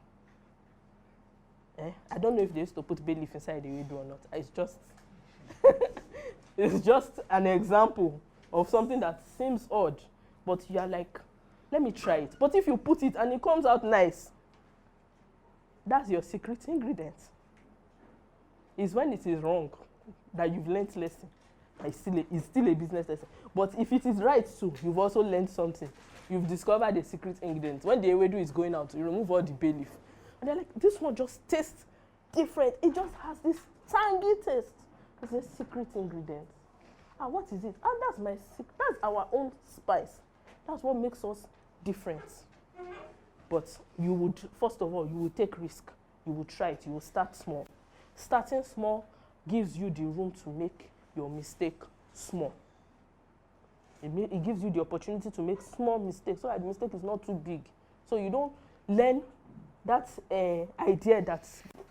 I don't know if they used to put bay leaf inside the wedu or not. It's just it's just an example of something that seems odd, but you are like, let me try it. But if you put it and it comes out nice, that's your secret ingredient. It's when it is wrong that you've learned lesson. It's still a business lesson. But if it is right too, you've also learned something. You've discovered the secret ingredients. When the ewedu is going out, you remove all the bay leaf. And they're like, this one just tastes different. It just has this tangy taste. It's a secret ingredient. And what is it? And that's my secret. That's our own spice. That's what makes us different. But you would, first of all, you will take risk. You will try it. You will start small. Starting small gives you the room to make your mistake small. It gives you the opportunity to make small mistakes so that the mistake is not too big. So you don't learn that idea that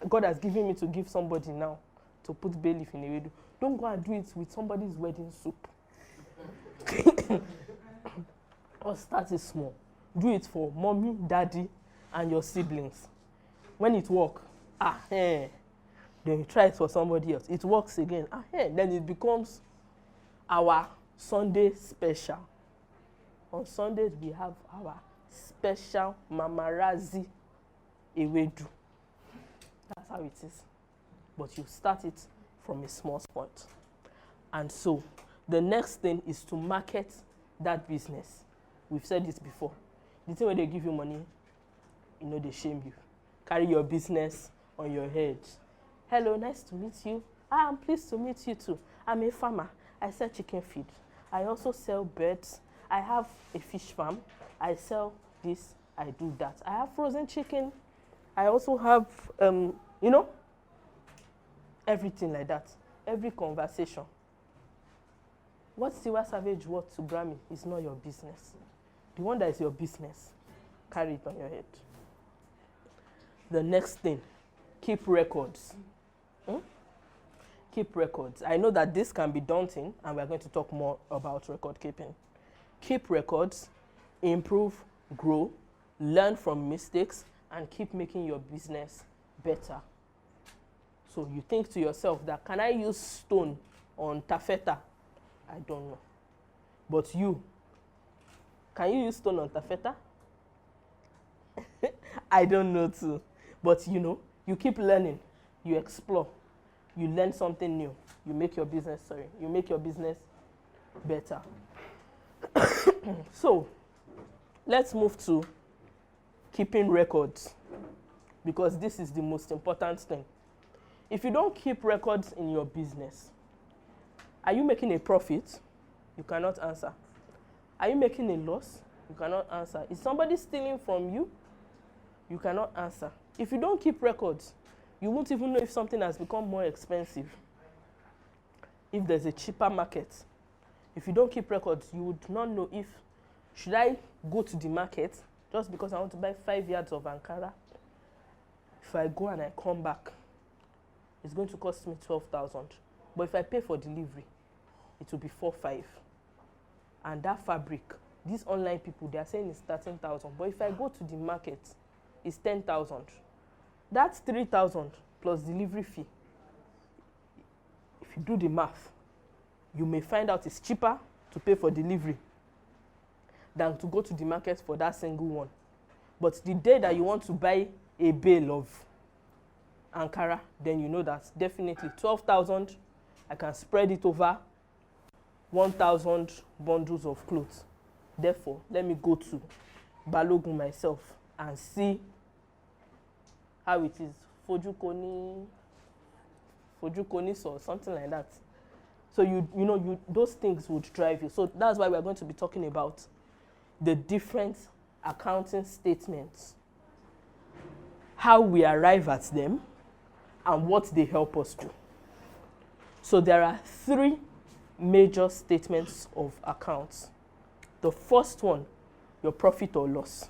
God has given me to give somebody now to put bay leaf in a wedu. Don't go and do it with somebody's wedding soup. Or start it small. Do it for mommy, daddy, and your siblings. When it works, then you try it for somebody else. It works again. Then it becomes our Sunday special. On Sundays, we have our special Mamarazi Ewedu. That's how it is. But you start it from a small point. And so, the next thing is to market that business. We've said this before. The thing when they give you money, they shame you. Carry your business on your head. Hello, nice to meet you. I'm pleased to meet you too. I'm a farmer. I sell chicken feed. I also sell birds. I have a fish farm. I sell this, I do that. I have frozen chicken. I also have, everything like that. Every conversation. What Tiwa Savage worth to Grammy is not your business. The one that is your business, carry it on your head. The next thing, keep records. Keep records. I know that this can be daunting, and we're going to talk more about record keeping. Keep records, improve, grow, learn from mistakes, and keep making your business better. So you think to yourself that, can I use stone on taffeta? I don't know. But you, can you use stone on taffeta? I don't know too. But you keep learning, you explore, you learn something new, you make your business better. So, let's move to keeping records, because this is the most important thing. If you don't keep records in your business, are you making a profit? You cannot answer. Are you making a loss? You cannot answer. Is somebody stealing from you? You cannot answer. If you don't keep records, you won't even know if something has become more expensive. If there's a cheaper market. If you don't keep records, you would not know if, should I go to the market just because I want to buy 5 yards of Ankara? If I go and I come back, it's going to cost me 12,000. But if I pay for delivery, it will be 4,500. And that fabric, these online people, they are saying it's 13,000. But if I go to the market, it's 10,000. That's 3,000 plus delivery fee. If you do the math, you may find out it's cheaper to pay for delivery than to go to the market for that single one. But the day that you want to buy a bale of Ankara, then you know that definitely 12,000, I can spread it over 1,000 bundles of clothes. Therefore, let me go to Balogun myself and see how it is. Fojukoni or something like that. So those things would drive you. So that's why we're going to be talking about the different accounting statements, how we arrive at them, and what they help us do. So there are 3 major statements of accounts. The first one, your profit or loss.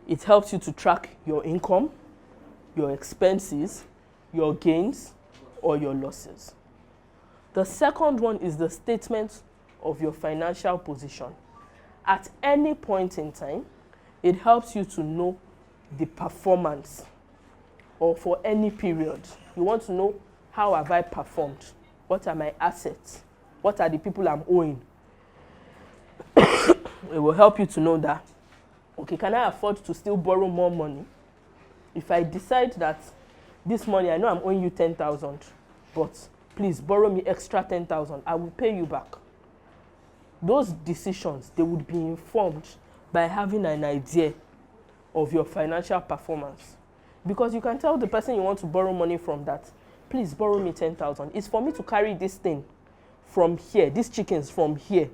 It helps you to track your income, your expenses, your gains, or your losses. The second one is the statement of your financial position. At any point in time, it helps you to know the performance, or for any period. You want to know, how have I performed? What are my assets? What are the people I'm owing? It will help you to know that, okay, can I afford to still borrow more money? If I decide that this money, I know I'm owing you 10,000, but please borrow me extra 10,000. I will pay you back. Those decisions, they would be informed by having an idea of your financial performance. Because you can tell the person you want to borrow money from that, please borrow me 10,000. It's for me to carry this thing from here, these chickens from here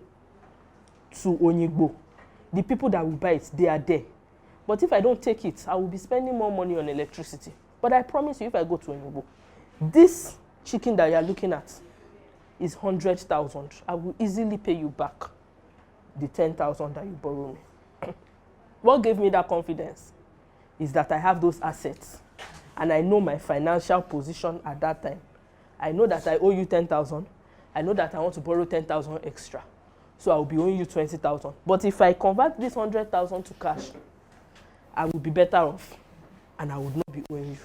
to Onigbo. The people that will buy it, they are there. But if I don't take it, I will be spending more money on electricity. But I promise you, if I go to Onigbo, this chicken that you are looking at is 100,000. I will easily pay you back the 10,000 that you borrow me. What gave me that confidence is that I have those assets and I know my financial position at that time. I know that I owe you 10,000. I know that I want to borrow 10,000 extra. So I will be owing you 20,000. But if I convert this 100,000 to cash, I will be better off and I would not be owing you.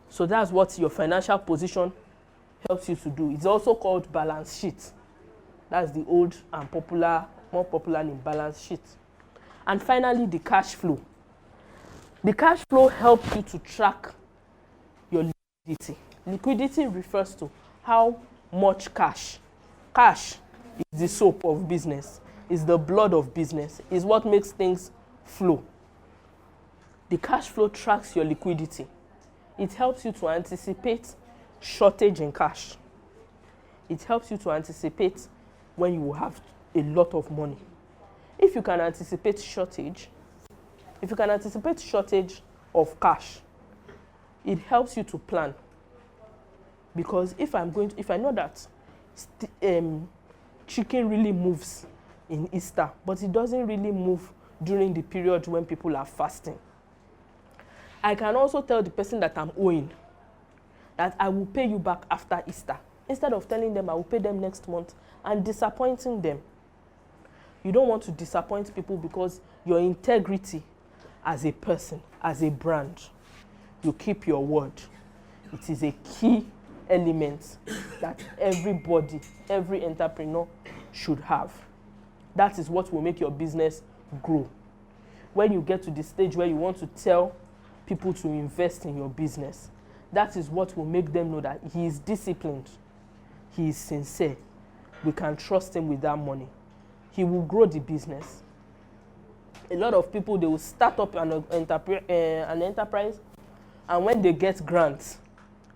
So that's what your financial position helps you to do. It's also called balance sheet. That's the old and popular, more popular name, balance sheet. And finally, the cash flow. The cash flow helps you to track your liquidity. Liquidity refers to how much cash. Cash is the soap of business, is the blood of business, is what makes things flow. The cash flow tracks your liquidity. It helps you to anticipate shortage in cash. It helps you to anticipate when you will have a lot of money. If you can anticipate shortage, of cash, it helps you to plan. Because if I know that chicken really moves in Easter, but it doesn't really move during the period when people are fasting, I can also tell the person that I'm owing that I will pay you back after Easter, instead of telling them I will pay them next month and disappointing them. You don't want to disappoint people because your integrity as a person, as a brand, you keep your word. It is a key element that everybody, every entrepreneur should have. That is what will make your business grow. When you get to the stage where you want to tell people to invest in your business, that is what will make them know that he is disciplined, he is sincere, we can trust him with that money. He will grow the business. A lot of people, they will start up an enterprise, and when they get grants,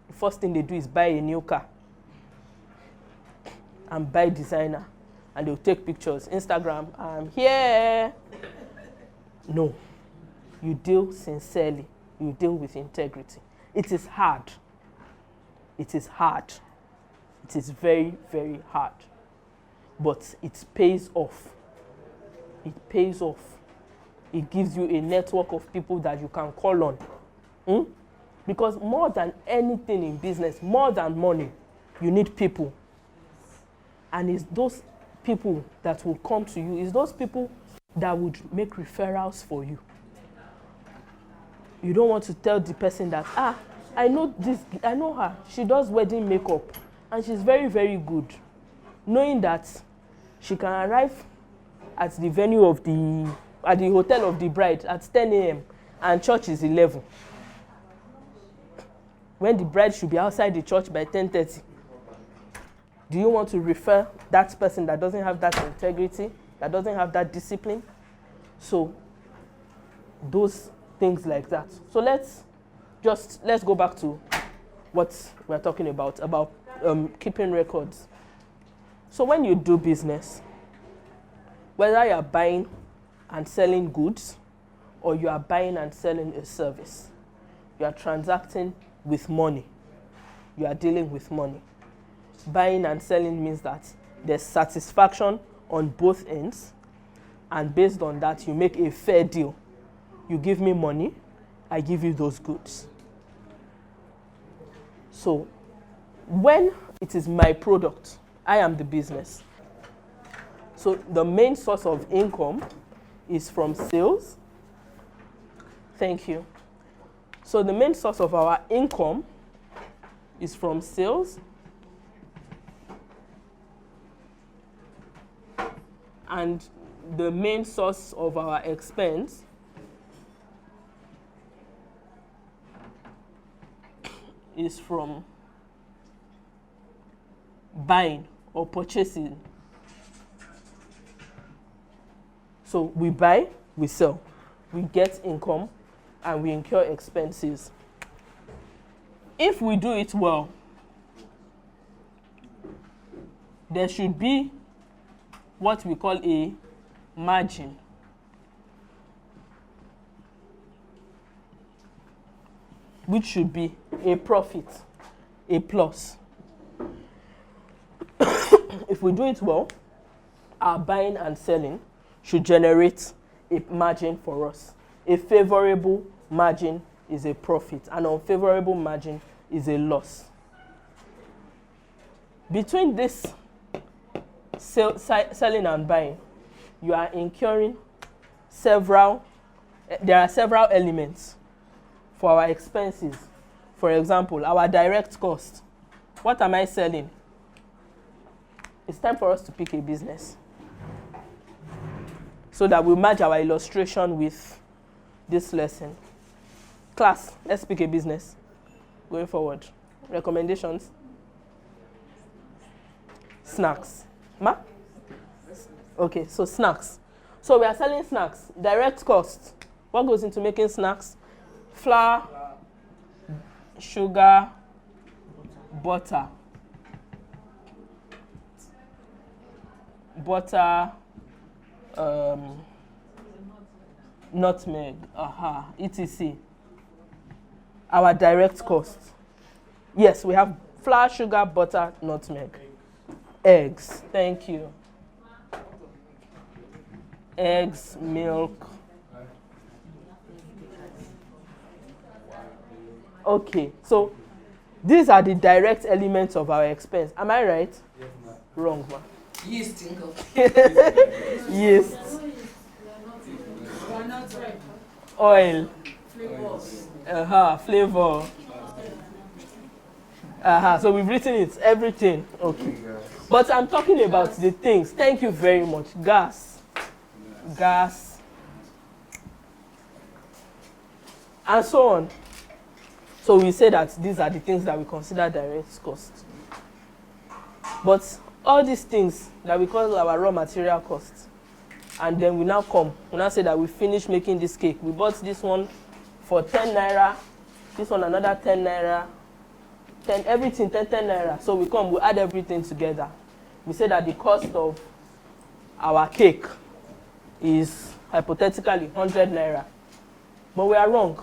the first thing they do is buy a new car and buy designer, and they'll take pictures, Instagram, I'm here. No, you deal sincerely, you deal with integrity. It is hard. It is hard. It is very, very hard. But it pays off. It pays off. It gives you a network of people that you can call on. Because more than anything in business, more than money, you need people. And it's those people that will come to you. It's those people that would make referrals for you. You don't want to tell the person that, I know her, she does wedding makeup, and she's very, very good. Knowing that she can arrive at the venue of at the hotel of the bride at 10 a.m. and church is 11. When the bride should be outside the church by 10:30. Do you want to refer that person that doesn't have that integrity, that doesn't have that discipline? So those things like that. So let's go back to what we're talking about keeping records. So when you do business, whether you are buying and selling goods or you are buying and selling a service, you are transacting with money. You are dealing with money. Buying and selling means that there's satisfaction on both ends, and based on that, you make a fair deal. You give me money, I give you those goods. So when it is my product, I am the business. So the main source of income is from sales. Thank you. So the main source of our income is from sales. And the main source of our expense is from buying or purchasing. So we buy, we sell, we get income, and we incur expenses. If we do it well, there should be what we call a margin. Which should be a profit, a plus. If we do it well, our buying and selling should generate a margin for us. A favorable margin is a profit. An unfavorable margin is a loss. Between this selling and buying, you are incurring there are several elements for our expenses. For example, our direct cost. What am I selling? It's time for us to pick a business so that we match our illustration with this lesson. Class, let's pick a business going forward. Recommendations? Snacks. Ma? Okay, so snacks. So we are selling snacks. Direct cost. What goes into making snacks? Flour, sugar, butter. Nutmeg, etc. Our direct cost. Yes, we have flour, sugar, butter, nutmeg. Eggs, thank you. Eggs, milk. Okay, so these are the direct elements of our expense. Am I right? Yes, ma'am. Wrong, ma. Yeast, Tingle. Yeast. Oil. Flavor. So we've written it, everything. Okay. But I'm talking about the things. Thank you very much. Gas. And so on. So we say that these are the things that we consider direct costs. But all these things that we call our raw material costs, and then we now say that we finished making this cake. We bought this one for 10 naira, this one another 10 naira, everything 10 naira. So we add everything together. We say that the cost of our cake is hypothetically 100 naira. But we are wrong.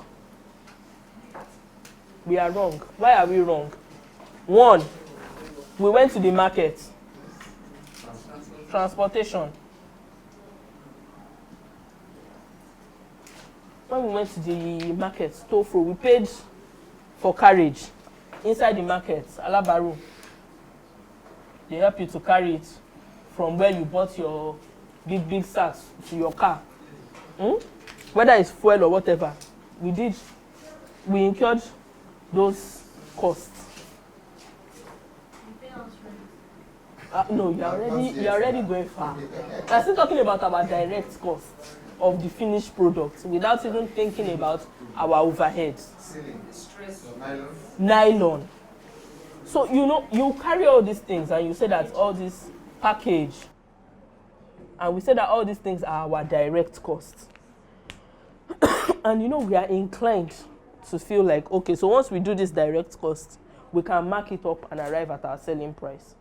We are wrong. Why are we wrong? One, we went to the market. Transportation. When we went to the market, Stofro, we paid for carriage inside the market, Alabaru. They help you to carry it from where you bought your big sacks to your car. Whether it's fuel or whatever, we incurred those costs. No, you're already going far. We're still talking about our direct cost of the finished product without even thinking about our overheads. Nylon. So you carry all these things and you say that all this package, and we say that all these things are our direct costs. And we are inclined to feel like, okay, so once we do this direct cost, we can mark it up and arrive at our selling price.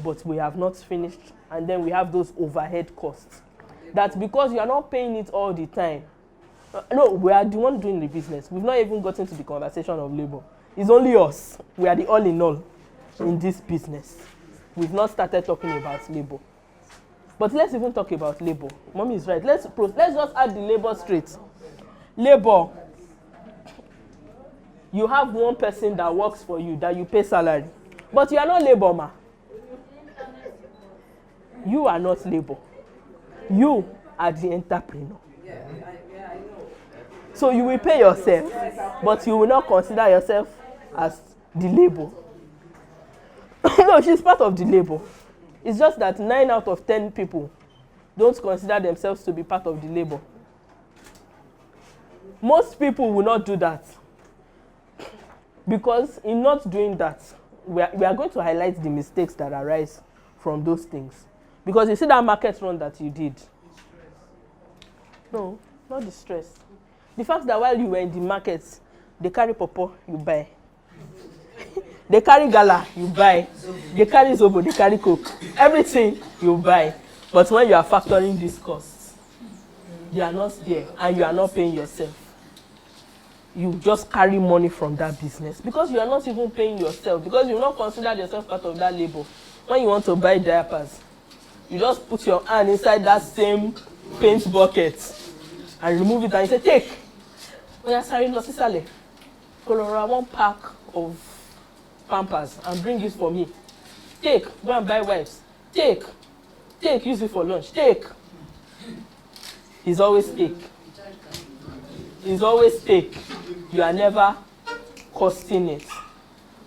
But we have not finished, and then we have those overhead costs. That's because you are not paying it all the time. No, we are the one doing the business. We've not even gotten to the conversation of labor. It's only us. We are the all in all in this business. We've not started talking about labor. But let's even talk about labor. Mommy is right. Let's just add the labor straight. Labor. You have one person that works for you, that you pay salary. But you are not labor, ma. You are not labor. You are the entrepreneur. I know. So you will pay yourself, but you will not consider yourself as the labor. No, she's part of the labor. It's just that 9 out of 10 people don't consider themselves to be part of the labor. Most people will not do that. Because in not doing that, we are going to highlight the mistakes that arise from those things. Because you see that market run that you did. No, not the stress. The fact that while you were in the market, they carry pawpaw, you buy. They carry gala, you buy. They carry zobo, they carry coke. Everything you buy. But when you are factoring these costs, they are not there and you are not paying yourself. You just carry money from that business because you are not even paying yourself, because you not consider yourself part of that labor. When you want to buy diapers, you just put your hand inside that same paint bucket and remove it and you say, take. When you're sorry, no, Sisale, Colorado, 1 pack of Pampers and bring it for me. Take, go and buy wipes. Take, use it for lunch. Take. It's always take. It's always take. You are never costing it.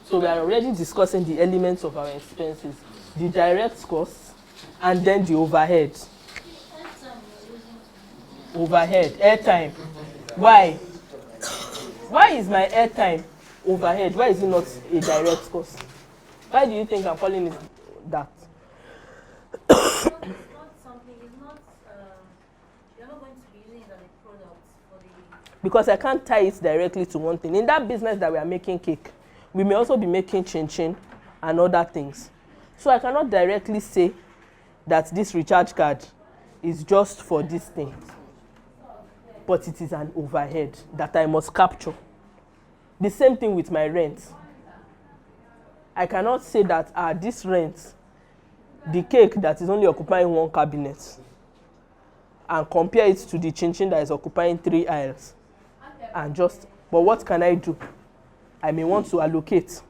So we are already discussing the elements of our expenses, the direct costs, and then the overhead. Overhead, airtime. Why? Why is my airtime overhead? Why is it not a direct cost? Why do you think I'm calling it that? Because I can't tie it directly to one thing. In that business that we are making cake, we may also be making chin-chin and other things. So I cannot directly say that this recharge card is just for this thing. But it is an overhead that I must capture. The same thing with my rent. I cannot say that this rent, the cake that is only occupying 1 cabinet, and compare it to the chin-chin that is occupying 3 aisles. And but what can I do? I may want to allocate.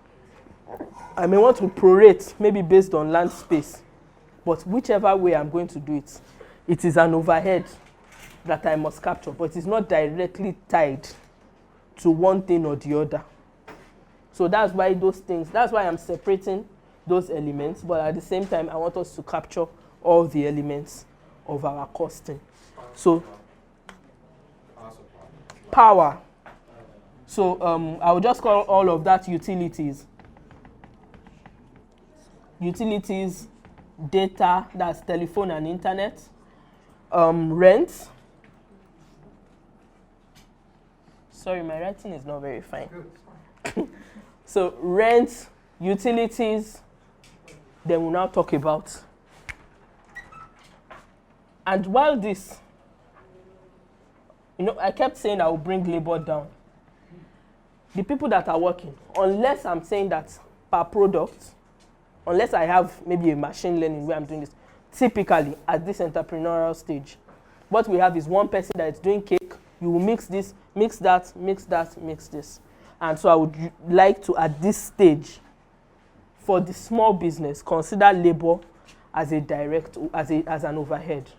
I may want to prorate, maybe based on land space. But whichever way I'm going to do it, it is an overhead that I must capture, but it's not directly tied to one thing or the other. So that's why that's why I'm separating those elements, but at the same time, I want us to capture all the elements of our costing. So, power. So I will just call all of that utilities. Utilities, data, that's telephone and internet. Rent. Sorry, my writing is not very fine. So rent, utilities, then we'll now talk about. And while this, I kept saying I will bring labor down. The people that are working, unless I'm saying that per product, unless I have maybe a machine learning where I'm doing this, typically at this entrepreneurial stage, what we have is one person that is doing cake. You will mix this, mix that, mix that, mix this. And so I would like to, at this stage, for the small business, consider labor as a direct, as an overhead,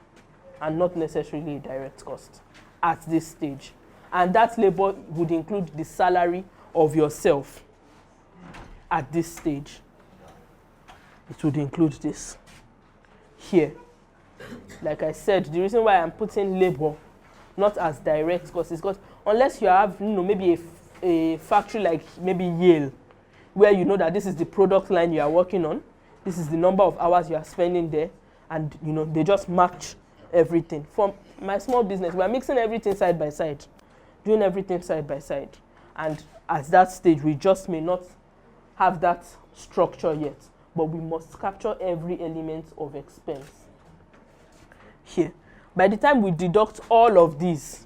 and not necessarily a direct cost at this stage. And that labor would include the salary of yourself at this stage. It would include this here. Like I said, the reason why I'm putting labor not as direct cost is because unless you have, maybe a factory like maybe Yale, where you know that this is the product line you are working on, this is the number of hours you are spending there, and they just match everything. For my small business, we are mixing everything side by side, doing everything side by side. And at that stage, we just may not have that structure yet, but we must capture every element of expense here. By the time we deduct all of these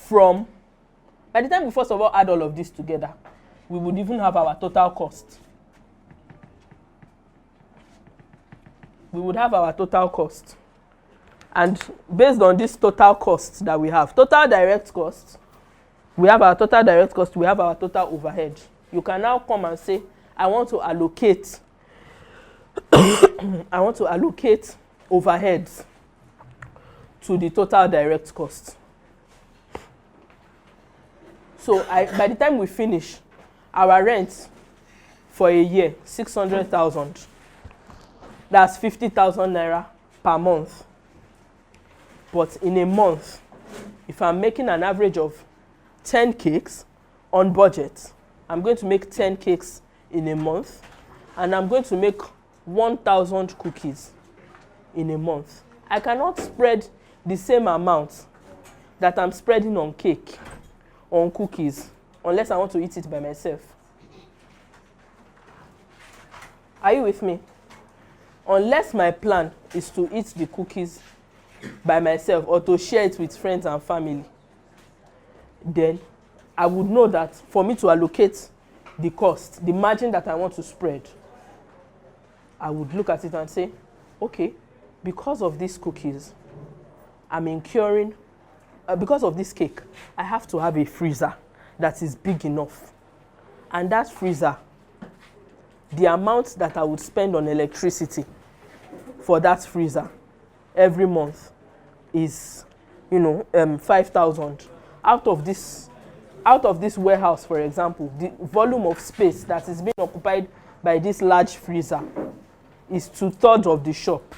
by the time we first of all add all of this together, we would even have our total cost. We would have our total cost. And based on this total cost that we have, total direct cost, we have our total direct cost, we have our total overhead. You can now come and say, I want to allocate I want to allocate overheads to the total direct cost. So by the time we finish, our rent for a year, 600,000. That's 50,000 naira per month. But in a month, if I'm making an average of 10 cakes on budget, I'm going to make 10 cakes in a month, and I'm going to make 1,000 cookies in a month. I cannot spread the same amount that I'm spreading on cake, on cookies, unless I want to eat it by myself. Are you with me? Unless my plan is to eat the cookies by myself or to share it with friends and family, then I would know that for me to allocate the cost, the margin that I want to spread, I would look at it and say, okay, because of these cookies, I'm incurring, because of this cake, I have to have a freezer that is big enough. And that freezer, the amount that I would spend on electricity for that freezer every month is, 5,000. Out of this warehouse, for example, the volume of space that is being occupied by this large freezer is 2/3 of the shop,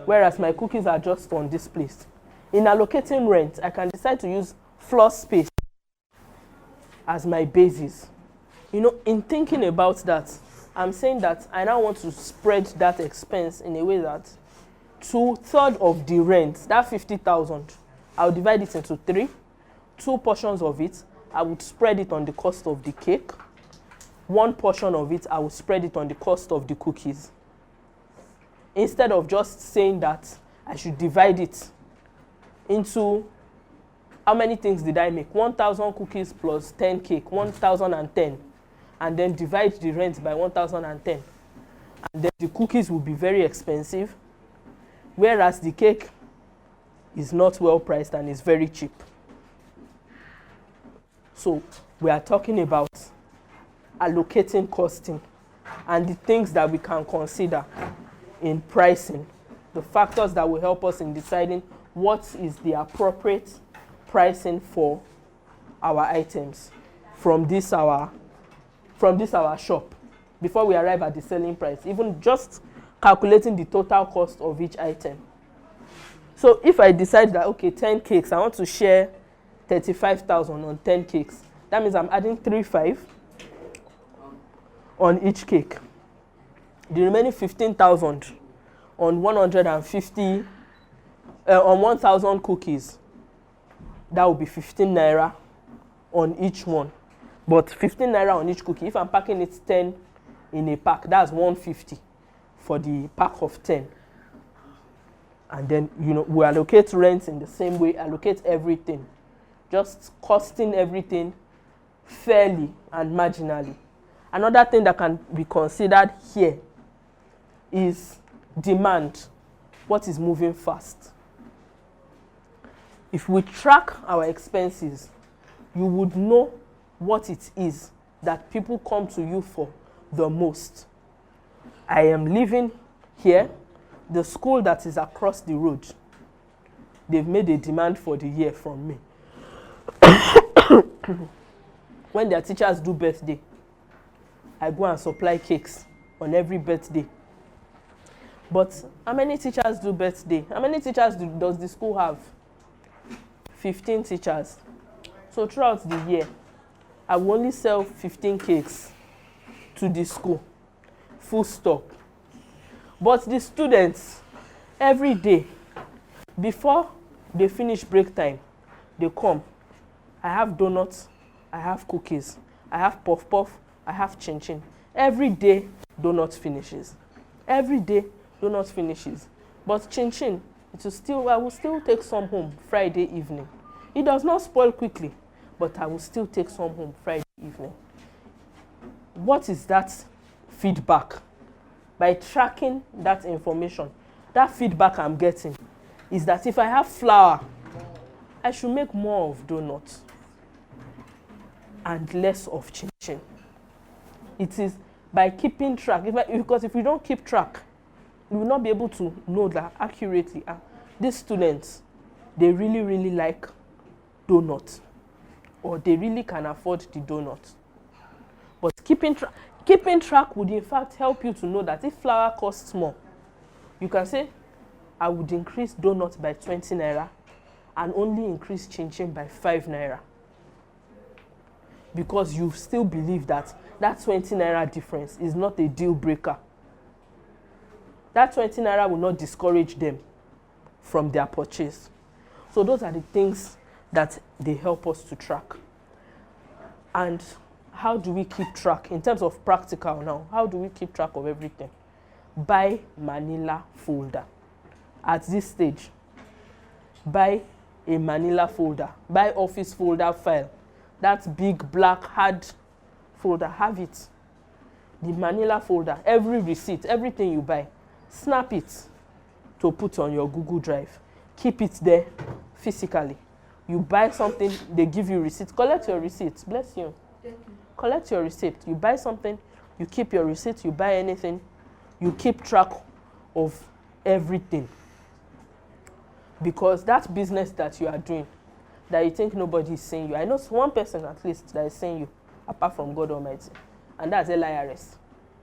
whereas my cookies are just on this place. In allocating rent, I can decide to use floor space as my basis. In thinking about that, I'm saying that I now want to spread that expense in a way that 2/3 of the rent, that 50,000, I'll divide it into 3. 2 portions of it, I would spread it on the cost of the cake. 1 portion of it, I would spread it on the cost of the cookies. Instead of just saying that I should divide it into how many things did I make? 1,000 cookies plus 10 cake, 1,010. And then divide the rent by 1,010. And then the cookies will be very expensive, whereas the cake is not well priced and is very cheap. So we are talking about allocating costing and the things that we can consider in pricing, the factors that will help us in deciding what is the appropriate pricing for our items from this our shop before we arrive at the selling price, even just calculating the total cost of each item. So if I decide that, okay, 10 cakes, I want to share 35,000 on 10 cakes, that means I'm adding 3,500 on each cake. The remaining 15,000 on 150 on 1,000 cookies, that will be 15 naira on each one. But 15 naira on each cookie, if I'm packing it 10 in a pack, that's 150 for the pack of 10. And then, we allocate rent in the same way, allocate everything, just costing everything fairly and marginally. Another thing that can be considered here is demand. What is moving fast? If we track our expenses, you would know what it is that people come to you for the most. I am living here. The school that is across the road, they've made a demand for the year from me. When their teachers do birthday, I go and supply cakes on every birthday. But how many teachers do birthday? How many teachers does the school have? 15 teachers. So throughout the year, I will only sell 15 cakes to the school. Full stop. But the students, every day, before they finish break time, they come. I have donuts, I have cookies, I have puff puff, I have chin chin. Every day, donut finishes. Every day, donut finishes. But chin chin, I will still take some home Friday evening. It does not spoil quickly, but I will still take some home Friday evening. What is that feedback? By tracking that information, that feedback I'm getting is that if I have flour, I should make more of donuts and less of chin chin. It is by keeping track, because if we don't keep track, we will not be able to know that accurately. These students, they really, really like donuts, or they really can afford the donut. But keeping track would in fact help you to know that if flour costs more, you can say, I would increase donut by 20 naira and only increase chin chin by 5 naira. because you still believe that that 20 naira difference is not a deal breaker. That 20 naira will not discourage them from their purchase. So those are the things that they help us to track. And how do we keep track in terms of practical now? How do we keep track of everything? Buy Manila folder. At this stage, buy a Manila folder. Buy office folder file. That big black hard folder, have it. The Manila folder, every receipt, everything you buy, snap it to put on your Google Drive. Keep it there physically. You buy something, they give you receipt. Collect your receipt. Bless you. Collect your receipt. You buy something, you keep your receipt. You buy anything, you keep track of everything. Because that business that you are doing, that you think nobody is seeing you. I know one person at least that is seeing you, apart from God Almighty, and that's LIRS.